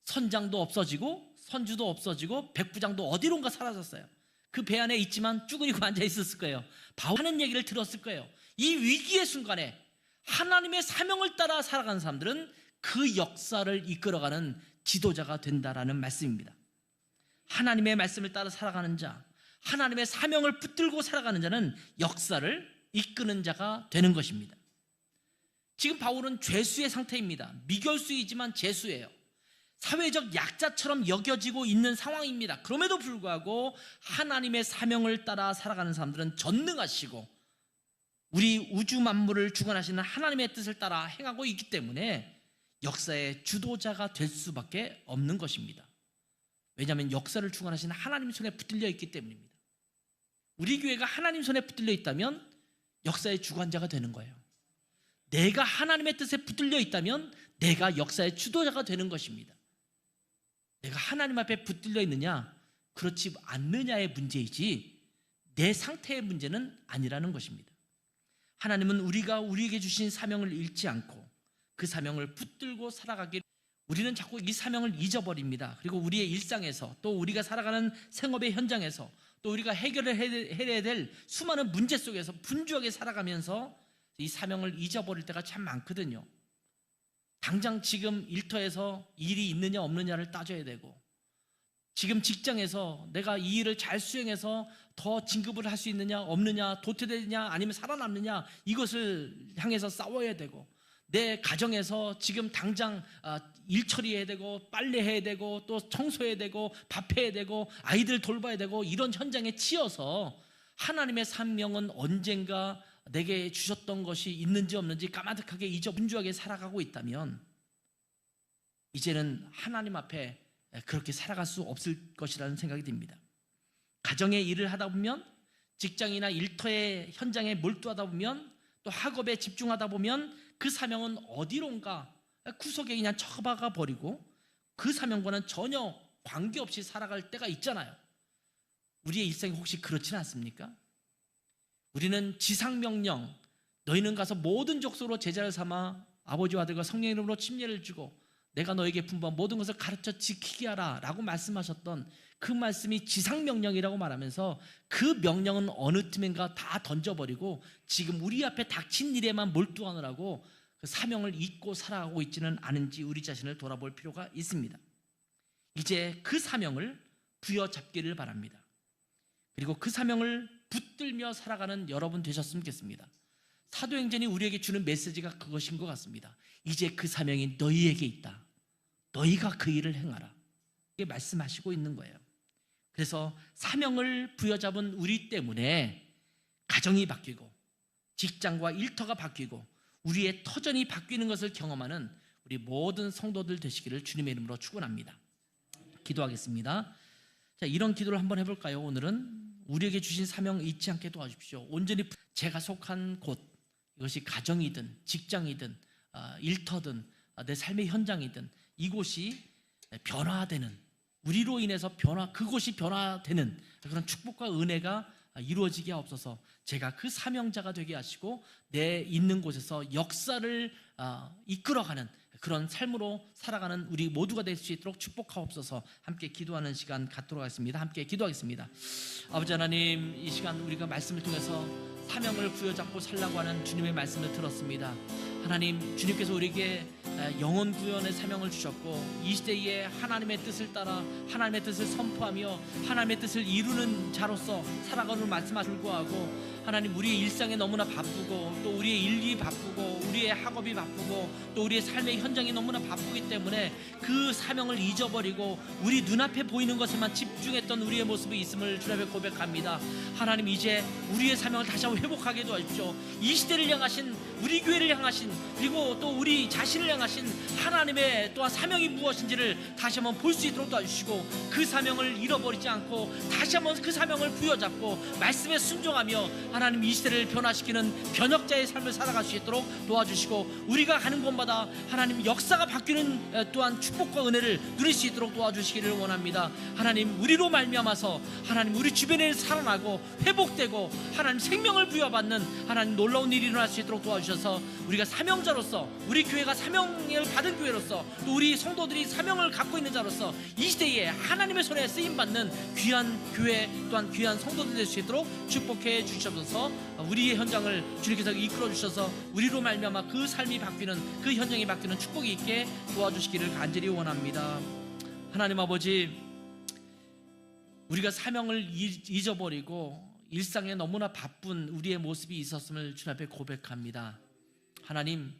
Speaker 1: 선장도 없어지고 선주도 없어지고 백부장도 어디론가 사라졌어요. 그 배 안에 있지만 쭈그리고 앉아 있었을 거예요. 바울 하는 얘기를 들었을 거예요. 이 위기의 순간에 하나님의 사명을 따라 살아가는 사람들은 그 역사를 이끌어가는 지도자가 된다라는 말씀입니다. 하나님의 말씀을 따라 살아가는 자, 하나님의 사명을 붙들고 살아가는 자는 역사를 이끄는 자가 되는 것입니다. 지금 바울은 죄수의 상태입니다. 미결수이지만 죄수예요. 사회적 약자처럼 여겨지고 있는 상황입니다. 그럼에도 불구하고 하나님의 사명을 따라 살아가는 사람들은 전능하시고 우리 우주 만물을 주관하시는 하나님의 뜻을 따라 행하고 있기 때문에 역사의 주도자가 될 수밖에 없는 것입니다. 왜냐하면 역사를 주관하시는 하나님 손에 붙들려 있기 때문입니다. 우리 교회가 하나님 손에 붙들려 있다면 역사의 주관자가 되는 거예요. 내가 하나님의 뜻에 붙들려 있다면 내가 역사의 주도자가 되는 것입니다. 내가 하나님 앞에 붙들려 있느냐 그렇지 않느냐의 문제이지 내 상태의 문제는 아니라는 것입니다. 하나님은 우리에게 주신 사명을 잃지 않고 그 사명을 붙들고 살아가길, 우리는 자꾸 이 사명을 잊어버립니다. 그리고 우리의 일상에서, 또 우리가 살아가는 생업의 현장에서, 또 우리가 해결해야 될 수많은 문제 속에서 분주하게 살아가면서 이 사명을 잊어버릴 때가 참 많거든요. 당장 지금 일터에서 일이 있느냐 없느냐를 따져야 되고, 지금 직장에서 내가 이 일을 잘 수행해서 더 진급을 할 수 있느냐 없느냐, 도태되느냐 아니면 살아남느냐, 이것을 향해서 싸워야 되고, 내 가정에서 지금 당장 일 처리해야 되고 빨래해야 되고 또 청소해야 되고 밥해야 되고 아이들 돌봐야 되고, 이런 현장에 치여서 하나님의 사명은 언젠가 내게 주셨던 것이 있는지 없는지 까마득하게 잊어 분주하게 살아가고 있다면, 이제는 하나님 앞에 그렇게 살아갈 수 없을 것이라는 생각이 듭니다. 가정의 일을 하다 보면, 직장이나 일터의 현장에 몰두하다 보면, 또 학업에 집중하다 보면 그 사명은 어디론가 구석에 그냥 처박아 버리고 그 사명과는 전혀 관계없이 살아갈 때가 있잖아요. 우리의 일생이 혹시 그렇지는 않습니까? 우리는 지상명령, 너희는 가서 모든 족속으로 제자를 삼아 아버지와 아들과 성령 이름으로 침례를 주고 내가 너에게 분부한 모든 것을 가르쳐 지키게 하라 라고 말씀하셨던 그 말씀이 지상명령이라고 말하면서, 그 명령은 어느 틈인가 다 던져버리고 지금 우리 앞에 닥친 일에만 몰두하느라고 그 사명을 잊고 살아가고 있지는 않은지 우리 자신을 돌아볼 필요가 있습니다. 이제 그 사명을 부여잡기를 바랍니다. 그리고 그 사명을 붙들며 살아가는 여러분 되셨으면 좋겠습니다. 사도행전이 우리에게 주는 메시지가 그것인 것 같습니다. 이제 그 사명이 너희에게 있다. 너희가 그 일을 행하라. 이게 말씀하시고 있는 거예요. 그래서 사명을 부여잡은 우리 때문에 가정이 바뀌고 직장과 일터가 바뀌고 우리의 터전이 바뀌는 것을 경험하는 우리 모든 성도들 되시기를 주님의 이름으로 축원합니다. 기도하겠습니다. 자, 이런 기도를 한번 해볼까요? 오늘은 우리에게 주신 사명 잊지 않게 도와주십시오. 온전히 제가 속한 곳, 이것이 가정이든 직장이든 일터든 내 삶의 현장이든 이곳이 변화되는, 우리로 인해서 그곳이 변화되는 그런 축복과 은혜가 이루어지게 하옵소서. 제가 그 사명자가 되게 하시고 내 있는 곳에서 역사를 이끌어가는 그런 삶으로 살아가는 우리 모두가 될 수 있도록 축복하옵소서. 함께 기도하는 시간 갖도록 하겠습니다. 함께 기도하겠습니다. 아버지 하나님, 이 시간 우리가 말씀을 통해서 사명을 부여잡고 살라고 하는 주님의 말씀을 들었습니다. 하나님, 주님께서 우리에게 영혼 구원의 사명을 주셨고 이 시대에 하나님의 뜻을 따라 하나님의 뜻을 선포하며 하나님의 뜻을 이루는 자로서 살아가는 말씀을 불구하고, 하나님, 우리의 일상에 너무나 바쁘고 또 우리의 일이 바쁘고 우리의 학업이 바쁘고 또 우리의 삶의 현장이 너무나 바쁘기 때문에 그 사명을 잊어버리고 우리 눈앞에 보이는 것에만 집중했던 우리의 모습이 있음을 주 앞에 고백합니다. 하나님, 이제 우리의 사명을 다시 한번 회복하게 도와주십시오. 이 시대를 향하신, 우리 교회를 향하신, 그리고 또 우리 자신을 향하신 하나님의 또한 사명이 무엇인지를 다시 한번 볼 수 있도록 도와주시고, 그 사명을 잃어버리지 않고 다시 한번 그 사명을 부여잡고 말씀에 순종하며 하나님, 이 시대를 변화시키는 변혁자의 삶을 살아갈 수 있도록 도와주시고, 우리가 가는 곳마다 하나님 역사가 바뀌는 또한 축복과 은혜를 누릴 수 있도록 도와주시기를 원합니다. 하나님, 우리로 말미암아서 하나님 우리 주변에 살아나고 회복되고 하나님 생명을 부여받는 하나님 놀라운 일이 일어날 수 있도록 도와주셔서, 우리가 사명자로서, 우리 교회가 사명을 받은 교회로서, 또 우리 성도들이 사명을 갖고 있는 자로서 이 시대에 하나님의 손에 쓰임받는 귀한 교회 또한 귀한 성도들 될 수 있도록 축복해 주시옵소서. 우리의 현장을 주님께서 이끌어 주셔서 우리로 말미암아 그 삶이 바뀌는, 그 현장이 바뀌는 축복이 있게 도와주시기를 간절히 원합니다. 하나님 아버지, 우리가 사명을 잊어버리고 일상에 너무나 바쁜 우리의 모습이 있었음을 주님 앞에 고백합니다. 하나님,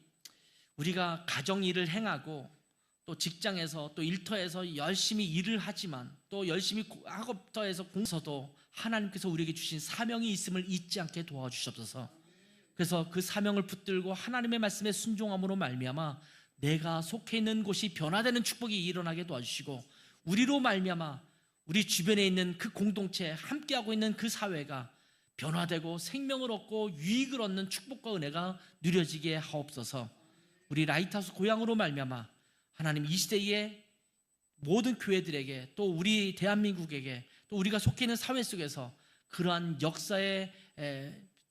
Speaker 1: 우리가 가정 일을 행하고 또 직장에서 또 일터에서 열심히 일을 하지만 또 열심히 학업터에서 공서도 하나님께서 우리에게 주신 사명이 있음을 잊지 않게 도와주시옵소서. 그래서 그 사명을 붙들고 하나님의 말씀에 순종함으로 말미암아 내가 속해 있는 곳이 변화되는 축복이 일어나게 도와주시고, 우리로 말미암아 우리 주변에 있는 그 공동체, 함께하고 있는 그 사회가 변화되고 생명을 얻고 유익을 얻는 축복과 은혜가 누려지게 하옵소서. 우리 라이트하우스 고향으로 말미암아 하나님, 이 시대의 모든 교회들에게 또 우리 대한민국에게 또 우리가 속해 있는 사회 속에서 그러한 역사의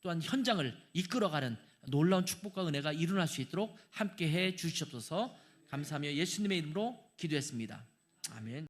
Speaker 1: 또한 현장을 이끌어가는 놀라운 축복과 은혜가 일어날 수 있도록 함께해 주시옵소서. 감사하며 예수님의 이름으로 기도했습니다. 아멘.